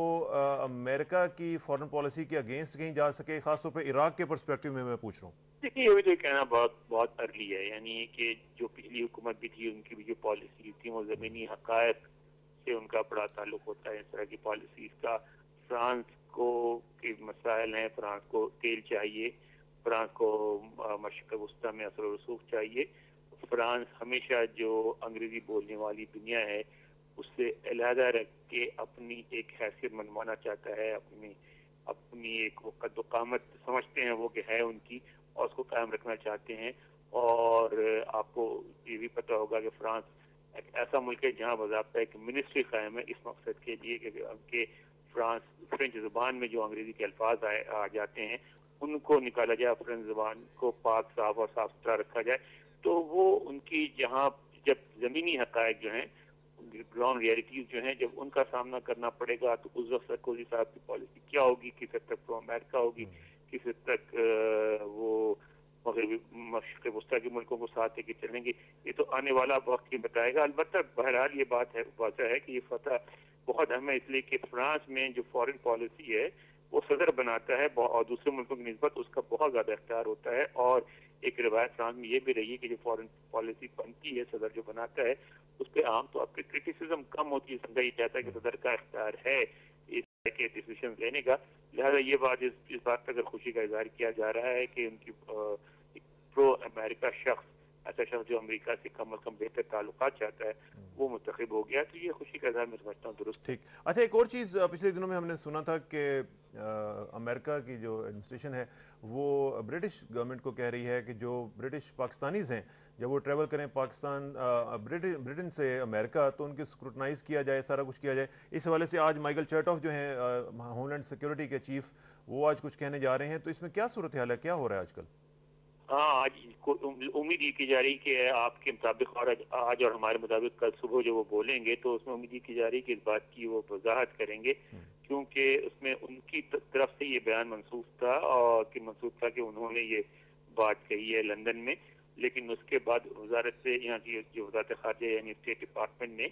امریکہ کی فارن پالیسی کے اگینسٹ کہیں جا سکے، خاص طور پہ عراق کے پرسپیکٹیو میں پوچھ رہا ہوں؟ دیکھیے یہ تو کہنا بہت ارلی ہے، یعنی کہ جو پچھلی حکومت بھی تھی ان کی بھی جو پالیسی تھی وہ زمینی حقائق سے ان کا بڑا تعلق ہوتا ہے، اس طرح کی پالیسیز کا۔ فرانس کو کے مسائل ہیں، فرانس کو تیل چاہیے، فرانس کو مشرق وسطیٰ میں اثر و رسوخ چاہیے، فرانس ہمیشہ جو انگریزی بولنے والی دنیا ہے اس سے علیحدہ رکھ کے اپنی ایک حیثیت منوانا چاہتا ہے، اپنی ایک وہ قد و قامت سمجھتے ہیں وہ کہ ہے ان کی، اور اس کو قائم رکھنا چاہتے ہیں۔ اور آپ کو یہ بھی پتہ ہوگا کہ فرانس ایک ایسا ملک ہے جہاں باضابطہ ایک منسٹری قائم ہے اس مقصد کے لیے کہ فرینچ زبان میں جو انگریزی کے الفاظ آ جاتے ہیں ان کو نکالا جائے، فرینچ زبان کو پاک صاف اور صاف ستھرا رکھا جائے، تو وہ ان کی جہاں جب زمینی حقائق جو ہیں گراؤنڈ ریئلٹیز جو ہیں جب ان کا سامنا کرنا پڑے گا تو اس وقت سرکوزی صاحب کی پالیسی کیا ہوگی، کس حد تک پرو امریکہ ہوگی، کس حد تک وہ مغربی مشرق وسطیٰ کے ملکوں کو ساتھ لے کے چلیں گے، یہ تو آنے والا وقت ہی بتائے گا۔ البتہ بہرحال یہ بات ہے واضح ہے کہ یہ فتح بہت اہم ہے، اس لیے کہ فرانس میں جو فارن پالیسی ہے وہ صدر بناتا ہے اور دوسرے ملکوں کی نسبت اس کا بہت زیادہ اختیار ہوتا ہے، اور ایک روایت فرانس میں یہ بھی رہی ہے کہ جو فارن پالیسی بنتی ہے صدر جو بناتا ہے اس پہ عام طور پہ کرٹیسزم کم ہوتی ہے، سمجھا یہ جاتا ہے کہ صدر کا اختیار ہے اس طرح کے ڈیسیشن لینے کا، لہذا یہ بات اس بات پر اگر خوشی کا اظہار کیا جا رہا ہے کہ ان کی پرو امریکہ شخص، ایسا شخص جو امریکہ سے کم از کم بہتر تعلقات چاہتا ہے وہ منتخب ہو گیا، تو یہ خوشی کا اظہار میں سمجھتا ہوں درست۔ ٹھیک، اچھا ایک اور چیز پچھلے دنوں میں ہم نے سنا تھا کہ امریکہ کی جو ایڈمنسٹریشن ہے وہ برٹش گورنمنٹ کو کہہ رہی ہے کہ جو برٹش پاکستانیز ہیں جب وہ ٹریول کریں پاکستان برٹن سے امریکہ تو ان کی اسکروٹنائز کیا جائے، سارا کچھ کیا جائے۔ اس حوالے سے آج مائیکل چرٹاف جو ہیں ہوم لینڈ سیکیورٹی کے چیف، وہ آج کچھ کہنے جا رہے ہیں، تو اس میں کیا صورتحال ہے، کیا ہو رہا ہے آج کل؟ ہاں آج امید یہ کی جا رہی کہ آپ کے مطابق اور آج اور ہمارے مطابق کل صبح جو وہ بولیں گے تو اس میں امید یہ کی جا رہی کہ اس بات کی وہ وضاحت کریں گے، کیونکہ اس میں ان کی طرف سے یہ بیان منسوخ تھا اور کہ منسوخ تھا کہ انہوں نے یہ بات کہی ہے لندن میں، لیکن اس کے بعد وزارت سے یہاں کی جو وزارت خارجہ یعنی اسٹیٹ ڈپارٹمنٹ نے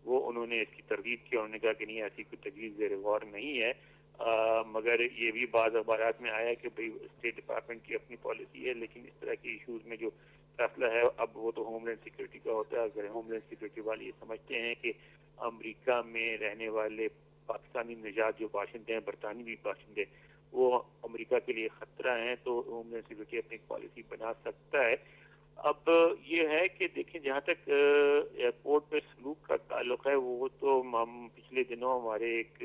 وہ انہوں نے اس کی تردید کی اور انہوں نے کہا کہ نہیں ایسی کوئی تجویز زیر غور نہیں ہے، مگر یہ بھی بعض اخبارات میں آیا کہ بھئی اسٹیٹ ڈپارٹمنٹ کی اپنی پالیسی ہے، لیکن اس طرح کے ایشوز میں جو فیصلہ ہے اب وہ تو ہوم لینڈ سیکورٹی کا ہوتا ہے۔ اگر ہوم لینڈ سیکورٹی والے یہ سمجھتے ہیں کہ امریکہ میں رہنے والے پاکستانی نژاد جو باشندے ہیں، برطانوی باشندے، وہ امریکہ کے لیے خطرہ ہیں تو ہوم لینڈ سیکورٹی اپنی پالیسی بنا سکتا ہے۔ اب یہ ہے کہ دیکھیں جہاں تک ایئرپورٹ پہ سلوک کا تعلق ہے وہ تو ہم پچھلے دنوں ہمارے ایک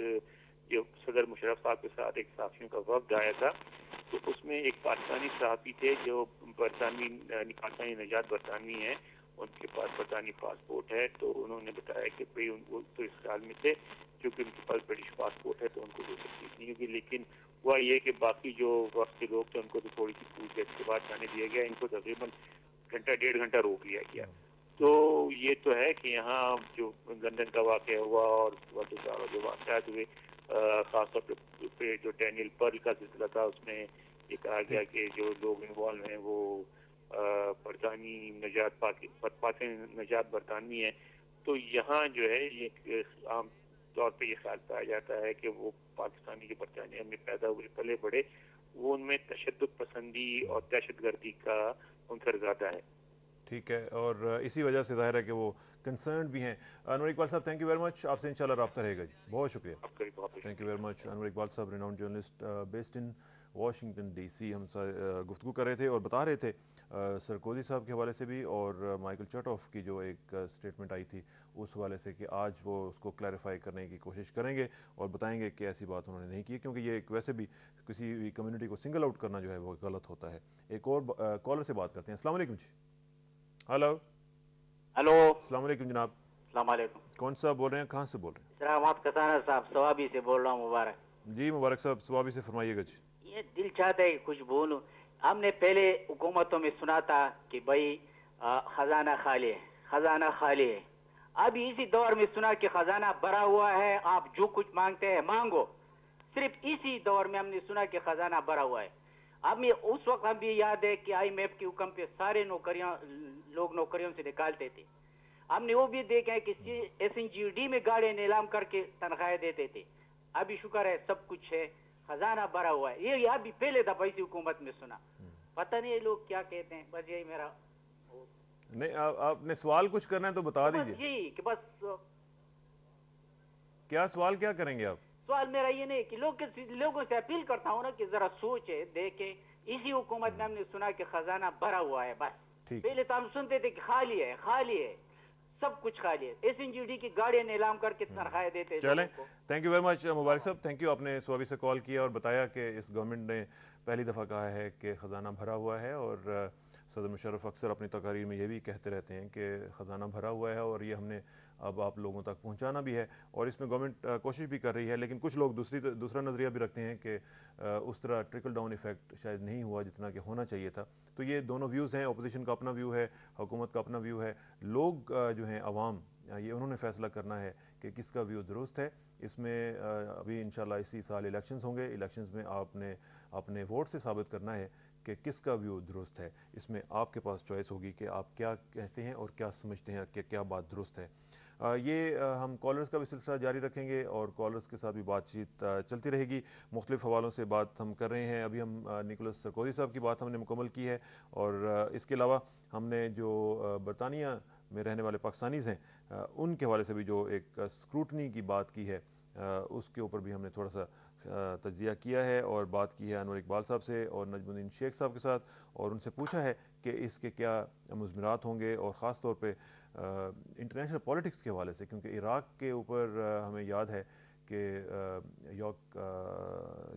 جو صدر مشرف صاحب کے ساتھ ایک صحافیوں کا وفد آیا تھا تو اس میں ایک پاکستانی صحافی تھے جو پاکستانی نژاد برطانوی ہیں، ان کے پاس برطانوی پاسپورٹ ہے، تو انہوں نے بتایا کہ بھئی وہ تو اس خیال میں تھے کیونکہ ان کے پاس برٹش پاسپورٹ ہے تو ان کو کوئی تکلیف نہیں ہوگی، لیکن ہوا یہ کہ باقی جو وقت کے لوگ تھے ان کو تو تھوڑی سی پوچھ گچھ کے بعد جانے دیا گیا، ان کو تقریباً گھنٹہ ڈیڑھ گھنٹہ روک لیا گیا۔ تو یہ تو ہے کہ یہاں جو لندن کا واقعہ ہوا اور جو واقعات ہوئے، خاص طور پہ جو ڈینیل پرل کا سلسلہ تھا اس میں یہ کہا گیا کہ جو لوگ انوالو ہیں وہ برطانوی نژاد برطانوی ہیں، تو یہاں جو ہے یہ عام طور پہ یہ خیال پایا جاتا ہے کہ وہ پاکستانی جو برطانیہ میں پیدا ہوئے پلے بڑے وہ ان میں تشدد پسندی اور دہشت گردی کا عنصر زیادہ ہے۔ ٹھیک ہے، اور اسی وجہ سے ظاہر ہے کہ وہ کنسرنڈ بھی ہیں۔ انور اقبال صاحب تھینک یو ویری مچ، آپ سے انشاءاللہ رابطہ رہے گا جی، بہت شکریہ، آپ کا بھی بہت thank you very much. Anwar Iqbal صاحب renowned journalist based in Washington D C, ہم گفتگو کر رہے تھے اور بتا رہے تھے سرکوزی صاحب کے حوالے سے بھی اور مائیکل چرٹوف کی جو ایک اسٹیٹمنٹ آئی تھی اس حوالے سے کہ آج وہ اس کو کلیریفائی کرنے کی کوشش کریں گے اور بتائیں گے کہ ایسی بات انہوں نے نہیں کی، کیونکہ یہ ایک ویسے بھی کسی بھی کمیونٹی کو سنگل آؤٹ کرنا جو ہے وہ غلط ہوتا ہے۔ ایک اور کالر سے بات کرتے ہیں۔ السلام علیکم جی۔ ہلو ہلو، السلام علیکم جناب، السلام علیکم۔ کون صاحب بول رہے ہیں، کہاں سے بول رہے اسلامات کسانہ صاحب ثوابی سے بول رہا ہوں، مبارک جی مبارک صاحب، سوابی سے فرمائیے گا جی۔ یہ دل چاہتا ہے کہ کچھ بولوں۔ ہم نے پہلے حکومتوں میں سنا تھا کہ بھائی خزانہ خالی ہے، خزانہ خالی ہے۔ ابھی اسی دور میں سنا کہ خزانہ بھرا ہوا ہے، آپ جو کچھ مانگتے ہیں مانگو۔ صرف اسی دور میں ہم نے سنا کہ خزانہ بھرا ہوا ہے۔ اب اس وقت ہم بھی یاد ہے کہ IMF کے حکم پہ سارے لوگ نوکریوں سے نکالتے تھے۔ ہم نے وہ بھی دیکھا ہے کہ SNGD میں گاڑیاں نیلام کر کے تنخواہیں دیتے تھے۔ ابھی شکر ہے سب کچھ ہے، خزانہ بھرا ہوا ہے۔ یہ ابھی پہلے دفعہ اسی حکومت میں سنا، پتہ نہیں یہ لوگ کیا کہتے ہیں۔ بس یہی میرا نہیں، آپ نے سوال کچھ کرنا ہے تو بتا دیجئے، یہی کہ بس کیا سوال کیا کریں گے آپ؟ سوال میرا یہ نہیں کہ لوگوں سے اپیل کرتا ہوں نا کہ ذرا سوچے دیکھیں، اسی حکومت میں ہم نے سنا کہ خزانہ بھرا ہوا ہے۔ بس پہلے تو ہم سنتے تھے کہ خالی ہے، خالی ہے، سب کچھ خالی ہے۔ SNGD کی گاڑیاں نیلام کر کے تنخواہیں دیتے ہیں۔ چلیں، تھینک یو ویری مچ مبارک صاحب، تھینک یو، آپ نے سوابی سے کال کیا اور بتایا کہ اس گورنمنٹ نے پہلی دفعہ کہا ہے کہ خزانہ بھرا ہوا ہے، اور صدر مشرف اکثر اپنی تقاریر میں یہ بھی کہتے رہتے ہیں کہ خزانہ بھرا ہوا ہے اور یہ ہم نے اب آپ لوگوں تک پہنچانا بھی ہے، اور اس میں گورنمنٹ کوشش بھی کر رہی ہے، لیکن کچھ لوگ دوسرا نظریہ بھی رکھتے ہیں کہ اس طرح ٹرکل ڈاؤن ایفیکٹ شاید نہیں ہوا جتنا کہ ہونا چاہیے تھا۔ تو یہ دونوں ویوز ہیں، اپوزیشن کا اپنا ویو ہے، حکومت کا اپنا ویو ہے، لوگ جو ہیں عوام، یہ انہوں نے فیصلہ کرنا ہے کہ کس کا ویو درست ہے۔ اس میں ابھی انشاءاللہ اسی سال الیکشنز ہوں گے، الیکشنز میں آپ نے اپنے ووٹ سے ثابت کرنا ہے کہ کس کا ویو درست ہے۔ اس میں آپ کے پاس چوائس ہوگی کہ آپ کیا کہتے ہیں اور کیا سمجھتے ہیں کہ کیا بات درست ہے۔ یہ ہم کالرز کا بھی سلسلہ جاری رکھیں گے اور کالرز کے ساتھ بھی بات چیت چلتی رہے گی، مختلف حوالوں سے بات ہم کر رہے ہیں۔ ابھی ہم نکولس سرکوزی صاحب کی بات ہم نے مکمل کی ہے، اور اس کے علاوہ ہم نے جو برطانیہ میں رہنے والے پاکستانیز ہیں ان کے حوالے سے بھی جو ایک اسکروٹنی کی بات کی ہے اس کے اوپر بھی ہم نے تھوڑا سا تجزیہ کیا ہے، اور بات کی ہے انور اقبال صاحب سے اور نجم الدین شیخ صاحب کے ساتھ، اور ان سے پوچھا ہے کہ اس کے کیا مضمرات ہوں گے، اور خاص طور پہ انٹرنیشنل پولیٹکس کے حوالے سے، کیونکہ عراق کے اوپر ہمیں یاد ہے کہ یورک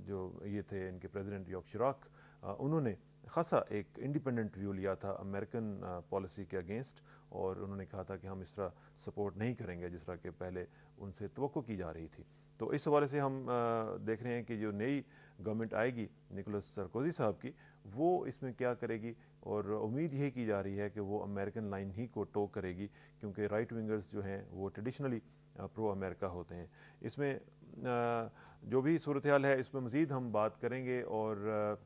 جو یہ تھے ان کے پریزیڈنٹ یورک شراک، انہوں نے خاصا ایک انڈیپینڈنٹ ویو لیا تھا امریکن پالیسی کے اگینسٹ، اور انہوں نے کہا تھا کہ ہم اس طرح سپورٹ نہیں کریں گے جس طرح کہ پہلے ان سے توقع کی جا رہی تھی۔ تو اس حوالے سے ہم دیکھ رہے ہیں کہ جو نئی گورنمنٹ آئے گی نکولس سرکوزی صاحب کی، وہ اس میں کیا کرے گی، اور امید یہی کی جا رہی ہے کہ وہ امریکن لائن ہی کو ٹو کرے گی، کیونکہ رائٹ ونگرز جو ہیں وہ ٹریڈیشنلی پرو امریکہ ہوتے ہیں۔ اس میں جو بھی صورتحال ہے اس میں مزید ہم بات کریں گے، اور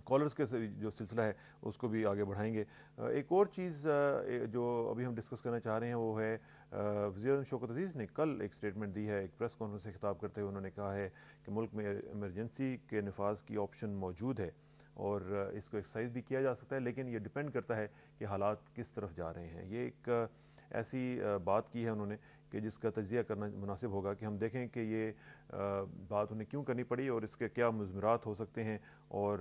کالرز کے جو سلسلہ ہے اس کو بھی آگے بڑھائیں گے۔ ایک اور چیز جو ابھی ہم ڈسکس کرنا چاہ رہے ہیں وہ ہے وزیر اعظم شوکت عزیز نے کل ایک سٹیٹمنٹ دی ہے، ایک پریس کانفرنس سے خطاب کرتے ہوئے انہوں نے کہا ہے کہ ملک میں ایمرجنسی کے نفاذ کی آپشن موجود ہے اور اس کو ایکسرسائز بھی کیا جا سکتا ہے، لیکن یہ ڈیپینڈ کرتا ہے کہ حالات کس طرف جا رہے ہیں۔ یہ ایک ایسی بات کی ہے انہوں نے کہ جس کا تجزیہ کرنا مناسب ہوگا کہ ہم دیکھیں کہ یہ بات انہیں کیوں کرنی پڑی اور اس کے کیا مضمرات ہو سکتے ہیں، اور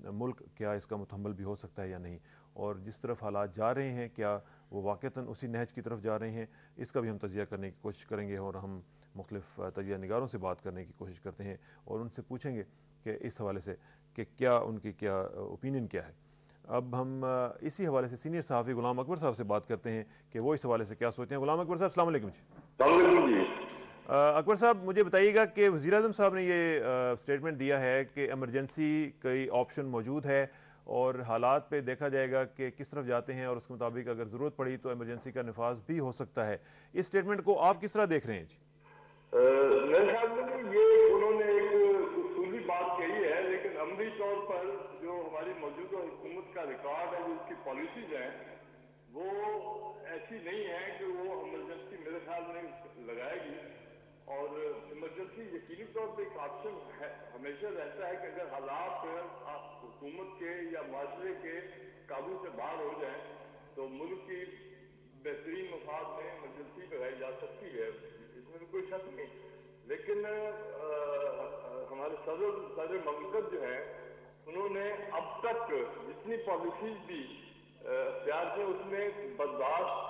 ملک کیا اس کا متحمل بھی ہو سکتا ہے یا نہیں، اور جس طرف حالات جا رہے ہیں کیا وہ واقعتاً اسی نہج کی طرف جا رہے ہیں، اس کا بھی ہم تجزیہ کرنے کی کوشش کریں گے، اور ہم مختلف تجزیہ نگاروں سے بات کرنے کی کوشش کرتے ہیں اور ان سے پوچھیں گے کہ اس حوالے سے کہ کیا ان کی کیا اوپینین کیا ہے۔ اب ہم اسی حوالے سے سینئر صحافی غلام اکبر صاحب سے بات کرتے ہیں کہ وہ اس حوالے سے کیا سوچتے ہیں۔ غلام اکبر صاحب السلام علیکم جی۔ السلام علیکم جی۔ اکبر صاحب مجھے بتائیے گا کہ وزیر اعظم صاحب نے یہ سٹیٹمنٹ دیا ہے کہ ایمرجنسی کی آپشن موجود ہے اور حالات پہ دیکھا جائے گا کہ کس طرف جاتے ہیں، اور اس کے مطابق اگر ضرورت پڑی تو ایمرجنسی کا نفاذ بھی ہو سکتا ہے۔ اس سٹیٹمنٹ کو آپ کس طرح دیکھ رہے ہیں جی؟ میرے خیال میں یہ انہوں نے ایک اصولی بات کہی ہے، لیکن عملی طور پر جو ہماری موجودہ حکومت کا ریکارڈ ہے، جو اس کی پالیسیز ہیں، وہ ایسی نہیں ہے کہ وہ ایمرجنسی میرے خیال میں لگائے گی۔ اور ایمرجنسی یقینی طور پہ ایک آپشن ہمیشہ رہتا ہے کہ اگر حالات حکومت کے یا معاشرے کے قابو سے باہر ہو جائیں تو ملک کی بہترین مفاد میں ایمرجنسی لگائی جا سکتی ہے، اس میں کوئی شک نہیں۔ لیکن ہمارے صدر مملکت جو ہے انہوں نے اب تک جتنی پالیسیز بھی اختیار سے اس میں برداشت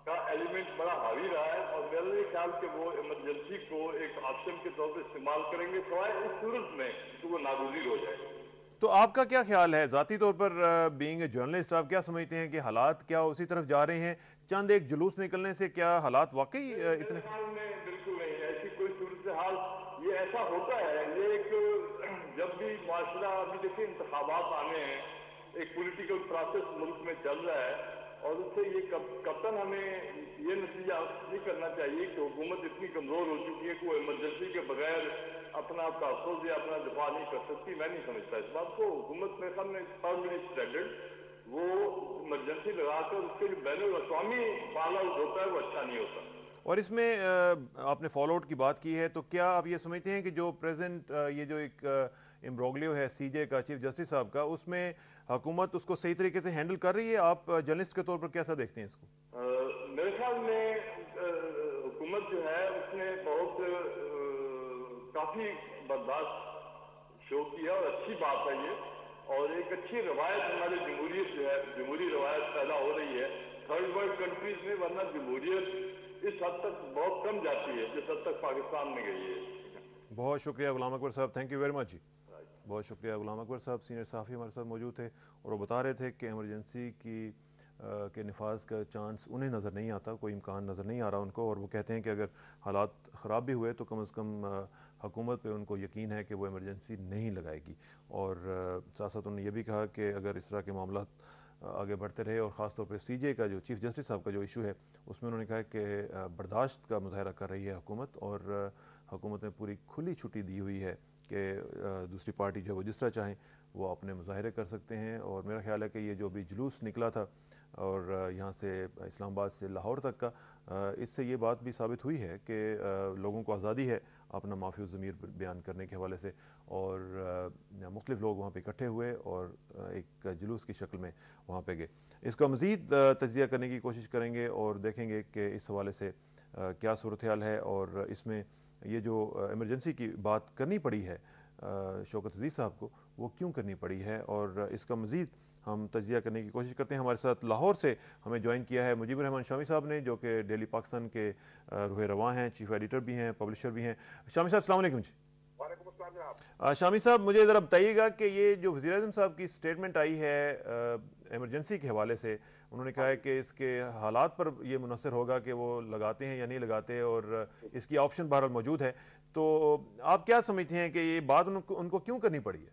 کا ایلیمنٹ بڑا حاوی رہا ہے، اور میرے خیال کہ وہ ایمرجنسی کو ایک آپشن کے طور پہ استعمال کریں گے سوائے اس صورت میں کہ وہ ناگزیر ہو جائے۔ تو آپ کا کیا خیال ہے ذاتی طور پر بینگ اے جرنلسٹ، آپ کیا سمجھتے ہیں کہ حالات کیا اسی طرف جا رہے ہیں؟ چند ایک جلوس نکلنے سے کیا حالات واقعی اتنے؟ خیال میں بالکل نہیں، ایسی کوئی صورتحال یہ ایسا ہوتا ہے، یہ ایک جب بھی معاشرہ، ابھی دیکھیں انتخابات آنے ہیں، ایک پولیٹیکل پروسیس ملک میں چل رہا ہے، اور اس سے یہ قطعاً ہمیں یہ نتیجہ نہیں کرنا چاہیے کہ حکومت اتنی کمزور ہو چکی ہے کہ وہ ایمرجنسی کے بغیر اپنا تحفظ یا اپنا دفاع نہیں کر سکتی۔ میں نہیں سمجھتا اس بات کو۔ حکومت میرے خیال میں پرمنٹ اسٹینڈرڈ وہ ایمرجنسی لگا کر اس کے جو بین الاقوامی فال آؤٹ ہوتا ہے وہ اچھا نہیں ہوتا۔ اور اس میں آپ نے فالو آؤٹ کی بات کی ہے، تو کیا آپ یہ سمجھتے ہیں کہ جو پریزنٹ یہ جو ایک امبروگلیو ہے سی جے کا، چیف جسٹس صاحب کا، اس میں حکومت اس کو صحیح طریقے سے ہینڈل کر رہی ہے؟ آپ جرنلسٹ کے طور پر کیسا دیکھتے ہیں اس کو؟ میرے خیال میں حکومت جو ہے اس نے بہت کافی برداشت شو کیا، اور اچھی بات ہے یہ، اور ایک اچھی روایت ہماری جمہوریت جو ہے، جمہوری روایت پیدا ہو رہی ہے تھرڈ ورلڈ کنٹریز میں، ورنہ جمہوریت اس حد تک بہت کم جاتی ہے جس حد تک پاکستان میں گئی ہے۔ بہت شکریہ غلام اکبر صاحب، تھینک یو ویری مچ جی۔ بہت شکریہ غلام اکبر صاحب، سینئر صحافی ہمارے ساتھ موجود تھے، اور وہ بتا رہے تھے کہ ایمرجنسی کے نفاذ کا چانس انہیں نظر نہیں آتا، کوئی امکان نظر نہیں آ رہا ان کو، اور وہ کہتے ہیں کہ اگر حالات خراب بھی ہوئے تو کم از کم حکومت پہ ان کو یقین ہے کہ وہ ایمرجنسی نہیں لگائے گی۔ اور ساتھ ساتھ انہوں نے یہ بھی کہا کہ اگر اس طرح کے معاملات آگے بڑھتے رہے، اور خاص طور پہ سی جے کا جو چیف جسٹس صاحب کا جو ایشو ہے اس میں انہوں نے کہا کہ برداشت کا مظاہرہ کر رہی ہے حکومت، اور حکومت نے پوری کھلی چھٹی دی ہوئی ہے کہ دوسری پارٹی جو ہے وہ جس طرح چاہیں وہ اپنے مظاہرے کر سکتے ہیں۔ اور میرا خیال ہے کہ یہ جو بھی جلوس نکلا تھا اور یہاں سے اسلام آباد سے لاہور تک کا، اس سے یہ بات بھی ثابت ہوئی ہے کہ لوگوں کو آزادی ہے اپنا معافی الضمیر بیان کرنے کے حوالے سے، اور مختلف لوگ وہاں پہ اکٹھے ہوئے اور ایک جلوس کی شکل میں وہاں پہ گئے۔ اس کا مزید تجزیہ کرنے کی کوشش کریں گے اور دیکھیں گے کہ اس حوالے سے کیا صورتحال ہے، اور اس میں یہ جو ایمرجنسی کی بات کرنی پڑی ہے شوکت عزیز صاحب کو، وہ کیوں کرنی پڑی ہے، اور اس کا مزید ہم تجزیہ کرنے کی کوشش کرتے ہیں۔ ہمارے ساتھ لاہور سے ہمیں جوائن کیا ہے مجیب الرحمان شامی صاحب نے، جو کہ ڈیلی پاکستان کے روح رواں ہیں، چیف ایڈیٹر بھی ہیں، پبلشر بھی ہیں۔ شامی صاحب السلام علیکم جی۔ وعلیکم السلام جناب۔ شامی صاحب مجھے ذرا بتائیے گا کہ یہ جو وزیر اعظم صاحب کی سٹیٹمنٹ آئی ہے ایمرجنسی کے حوالے سے، انہوں نے کہا ہے کہ اس کے حالات پر یہ منحصر ہوگا کہ وہ لگاتے ہیں یا نہیں لگاتے، اور اس کی آپشن بہرحال موجود ہے، تو آپ کیا سمجھتے ہیں کہ یہ بات ان کو کیوں کرنی پڑی ہے؟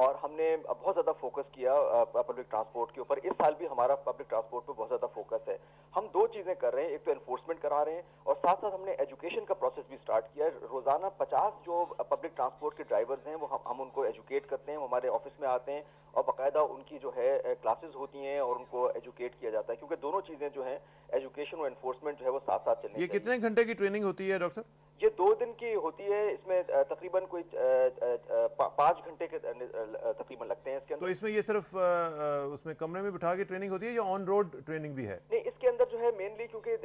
اور ہم نے بہت زیادہ فوکس کیا پبلک ٹرانسپورٹ کے اوپر. اس سال بھی ہمارا پبلک ٹرانسپورٹ پہ بہت زیادہ فوکس ہے. ہم دو چیزیں کر رہے ہیں, ایک تو انفورسمنٹ کرا رہے ہیں اور ساتھ ساتھ ہم نے ایجوکیشن کا پروسیس بھی سٹارٹ کیا ہے. روزانہ 50 جو پبلک ٹرانسپورٹ کے ڈرائیورز ہیں وہ ہم ان کو ایجوکیٹ کرتے ہیں. وہ ہمارے آفس میں آتے ہیں اور باقاعدہ ان کی جو ہے کلاسز ہوتی ہیں اور ان کو ایجوکیٹ کیا جاتا ہے, کیونکہ دونوں چیزیں جو ہیں ایجوکیشن اور انفورسمنٹ جو ہے وہ ساتھ ساتھ چلنی چاہیے. یہ کتنے گھنٹے کی ٹریننگ ہوتی ہے ڈاکٹر صاحب؟ یہ 2 دن کی ہوتی ہے. اس میں تقریباً کوئی 5 گھنٹے کے تقریباً لگتے ہیں اس کے اندر. تو اس میں یہ صرف اس میں کمرے میں بٹھا کے ٹریننگ ہوتی ہے یا آن روڈ ٹریننگ بھی ہے؟ نہیں, اس کے اندر جو ہے مینلی کیونکہ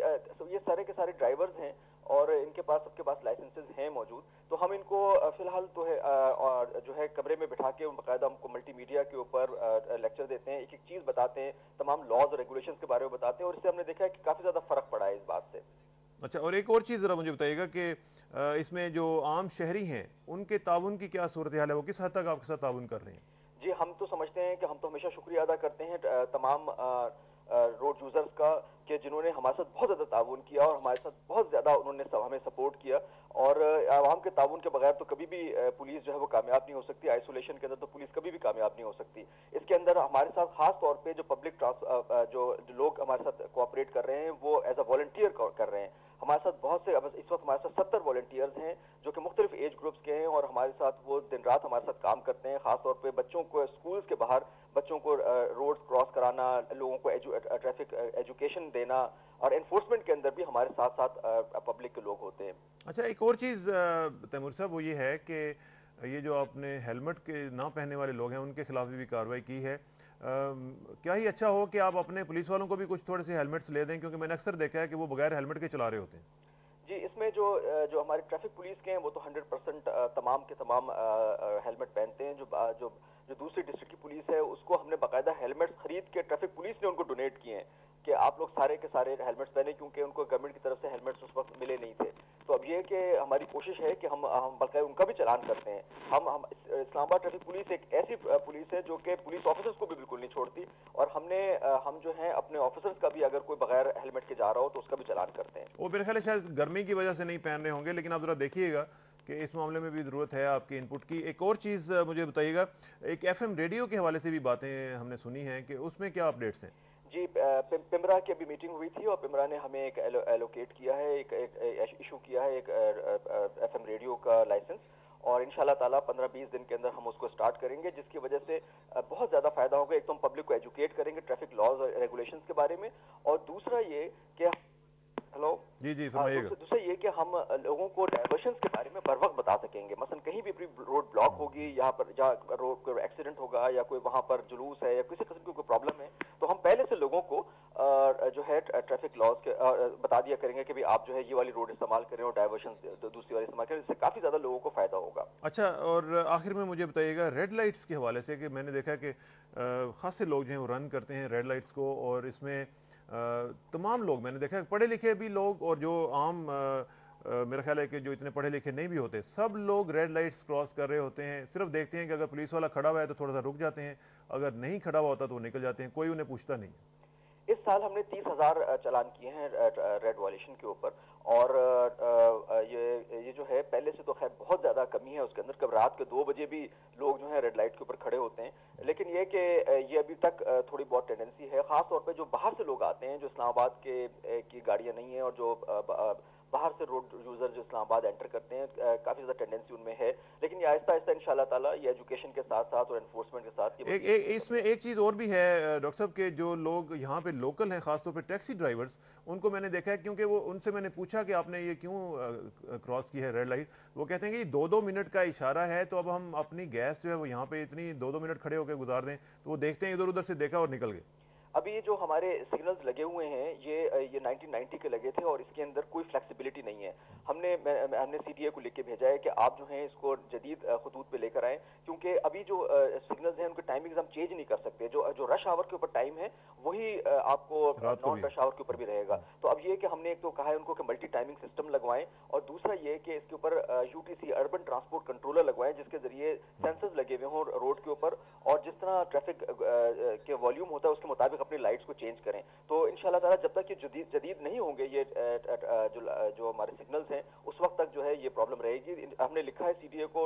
یہ سارے کے سارے ڈرائیورز ہیں اور ان کے پاس سب کے پاس لائسنسز ہیں موجود, تو ہم ان کو فی الحال تو ہے جو ہے کمرے میں بٹھا کے باقاعدہ ہم کو ملٹی میڈیا کے اوپر لیکچر دیتے ہیں, ایک ایک چیز بتاتے ہیں, تمام لاز اور ریگولیشنز کے بارے میں بتاتے ہیں, اور اس سے ہم نے دیکھا ہے کہ کافی زیادہ فرق پڑا ہے اس بات سے. اچھا, اور ایک اور چیز ذرا مجھے بتائیے گا کہ اس میں جو عام شہری ہیں ان کے تعاون کی کیا صورتحال ہے, وہ کس حد تک آپ کے ساتھ تعاون کر رہے ہیں؟ جی, ہم تو سمجھتے ہیں کہ ہم تو ہمیشہ شکریہ ادا کرتے ہیں تمام روڈ یوزرز کا کہ جنہوں نے ہمارے ساتھ بہت زیادہ تعاون کیا اور ہمارے ساتھ بہت زیادہ انہوں نے ہمیں سپورٹ کیا. اور عوام کے تعاون کے بغیر تو کبھی بھی پولیس جو ہے وہ کامیاب نہیں ہو سکتی. آئسولیشن کے اندر تو پولیس کبھی بھی کامیاب نہیں ہو سکتی. اس کے اندر ہمارے ساتھ خاص طور پہ جو پبلک جو لوگ ہمارے ساتھ کوآپریٹ کر رہے ہیں وہ ایز اے والنٹیئر کر رہے ہیں. ہمارے ساتھ بہت سے اس وقت ہمارے ساتھ 70 والنٹیئرز ہیں جو کہ مختلف ایج گروپس کے ہیں اور ہمارے ساتھ وہ دن رات ہمارے ساتھ کام کرتے ہیں. خاص طور پہ بچوں کو اسکولز کے باہر بچوں کو روڈ کراس کرانا, لوگوں کو ٹریفک ایجوکیشن دینا, اور انفورسمنٹ کے اندر بھی ہمارے ساتھ ساتھ پبلک کے لوگ ہوتے ہیں. اچھا, ایک اور چیز تیمور صاحب وہ یہ ہے کہ یہ جو آپ نے ہیلمٹ کے نہ پہننے والے لوگ ہیں ان کے خلاف بھی کارروائی کی ہے. کیا ہی اچھا ہو کہ آپ اپنے پولیس والوں کو بھی کچھ تھوڑے سے ہیلمٹس لے دیں, کیونکہ میں نے اکثر دیکھا ہے کہ وہ بغیر ہیلمٹ کے چلا رہے ہوتے ہیں. جی, اس میں جو ہمارے ٹریفک پولیس کے ہیں وہ تو 100% تمام کے تمام ہیلمٹ پہنتے ہیں. جو دوسری ڈسٹرکٹ کی پولیس ہے اس کو ہم نے باقاعدہ ہیلمٹس خرید کے ٹریفک پولیس نے ان کو ڈونیٹ کیے ہیں کہ آپ لوگ سارے کے سارے ہیلمٹس پہنے, کیونکہ ان کو گورنمنٹ کی طرف سے ہیلمٹس اس وقت ملے نہیں تھے. تو اب یہ کہ ہماری کوشش ہے کہ ہم بلکہ ان کا بھی چلان کرتے ہیں. ہم اسلام آباد ٹریفک پولیس ایک ایسی پولیس ہے جو کہ پولیس آفیسرز کو بھی بالکل نہیں چھوڑتی, اور ہم جو ہیں اپنے آفیسرز کا بھی اگر کوئی بغیر ہیلمٹ کے جا رہا ہو تو اس کا بھی چلان کرتے ہیں. وہ میرے خیال ہے شاید گرمی کی وجہ سے نہیں پہن رہے ہوں گے, لیکن آپ ذرا دیکھیے گا کہ اس معاملے میں بھی ضرورت ہے آپ کی انپٹ کی. ایک اور چیز مجھے بتائیے گا, ایک FM ریڈیو کے حوالے سے بھی باتیں ہم نے سنی ہیں کہ اس میں کیا اپڈیٹس ہیں؟ جی, پیمرا کی ابھی میٹنگ ہوئی تھی اور پیمرا نے ہمیں ایک ایلوکیٹ کیا ہے, ایک ایشو کیا ہے ایک FM ریڈیو کا لائسنس, اور انشاءاللہ تعالیٰ 15-20 دن کے اندر ہم اس کو سٹارٹ کریں گے, جس کی وجہ سے بہت زیادہ فائدہ ہوگا. ایک تو ہم پبلک کو ایجوکیٹ کریں گے ٹریفک لاز اور ریگولیشنز کے بارے میں, اور دوسرا یہ کہ جی فرمائیے گا. دوسرا یہ کہ ہم لوگوں کو ڈائیورشنز کے بارے میں بر وقت بتا سکیں گے. مثلا کہیں بھی روڈ بلاک ہوگی, یہاں پر جہاں روڈ کوئی ایکسیڈنٹ ہوگا یا کوئی وہاں پر جلوس ہے یا کسی قسم کی کوئی پرابلم ہے, تو ہم پہلے سے لوگوں کو جو ہے ٹریفک لاز کے بتا دیا کریں گے کہ آپ جو ہے یہ والی روڈ استعمال کریں اور ڈائیورشن دوسری والی استعمال کریں. اس سے کافی زیادہ لوگوں کو فائدہ ہوگا. اچھا, اور آخر میں مجھے بتائیے گا ریڈ لائٹس کے حوالے سے, کہ میں نے دیکھا کہ خاصے لوگ جو ہیں وہ رن کرتے ہیں ریڈ لائٹس کو, اور اس میں تمام لوگ میں نے دیکھا پڑھے لکھے بھی لوگ اور جو عام میرا خیال ہے کہ جو اتنے پڑھے لکھے نہیں بھی ہوتے, سب لوگ ریڈ لائٹس کراس کر رہے ہوتے ہیں. صرف دیکھتے ہیں کہ اگر پولیس والا کھڑا ہوا ہے تو تھوڑا سا رک جاتے ہیں, اگر نہیں کھڑا ہوا ہوتا تو وہ نکل جاتے ہیں, کوئی انہیں پوچھتا نہیں. اس سال ہم نے 30,000 چلان کیے ہیں ریڈ وائلیشن کے اوپر, اور یہ جو ہے پہلے سے تو خیر بہت زیادہ کمی ہے اس کے اندر. کب رات کے 2 بجے بھی لوگ جو ہیں ریڈ لائٹ کے اوپر کھڑے ہوتے ہیں, لیکن یہ کہ یہ ابھی تک تھوڑی بہت ٹینڈنسی ہے, خاص طور پہ جو باہر سے لوگ آتے ہیں, جو اسلام آباد کی گاڑیاں نہیں ہیں, اور جو باہر سے روڈ یوزر جو اسلام آباد انٹر کرتے ہیں, کافی زیادہ ٹینڈنسی ان میں ہے. لیکن یہ آہستہ آہستہ انشاءاللہ تعالیٰ یہ ایجوکیشن کے ساتھ ساتھ اور انفورسمنٹ کے ساتھ اس میں ایک چیز اور بھی ہے ڈاکٹر صاحب, کہ جو لوگ یہاں پہ لوکل ہیں خاص طور پہ ٹیکسی ڈرائیورز, ان کو میں نے دیکھا ہے, کیونکہ وہ ان سے میں نے پوچھا کہ آپ نے یہ کیوں کراس کی ہے ریڈ لائٹ, وہ کہتے ہیں کہ یہ 2-2 منٹ کا اشارہ ہے, تو اب ہم اپنی گیس جو ہے وہ یہاں پہ اتنی 2-2 منٹ کھڑے ہو کے گزار دیں, تو وہ دیکھتے ہیں ادھر ادھر سے دیکھا اور نکل گئے. ابھی یہ جو ہمارے سگنلز لگے ہوئے ہیں یہ 1990 کے لگے تھے, اور اس کے اندر کوئی فلیکسیبلٹی نہیں ہے. ہم نے سی ڈی اے کو لکھ کے بھیجا ہے کہ آپ جو ہیں اس کو جدید خطوط پہ لے کر آئیں, کیونکہ ابھی جو سگنلز ہیں ان کے ٹائمنگز ہم چینج نہیں کر سکتے. جو رش آور کے اوپر ٹائم ہے وہی آپ کو نان رش آور کے اوپر بھی رہے گا. تو اب یہ کہ ہم نے ایک تو کہا ہے ان کو کہ ملٹی ٹائمنگ سسٹم لگوائیں, اور دوسرا یہ کہ اس کے اوپر UTC اربن ٹرانسپورٹ کنٹرولر لگوائیں, جس کے ذریعے سینسرز لگے ہوئے ہوں روڈ کے اوپر, اور جس طرح ٹریفک کے والیوم ہوتا ہے اس کے مطابق اپنی لائٹس کو چینج کریں. تو انشاءاللہ تعالیٰ جب تک یہ جدید نہیں ہوں گے یہ جو ہمارے سگنلز ہیں, اس وقت تک جو ہے یہ پرابلم رہے گی. ہم نے لکھا ہے CDA کو,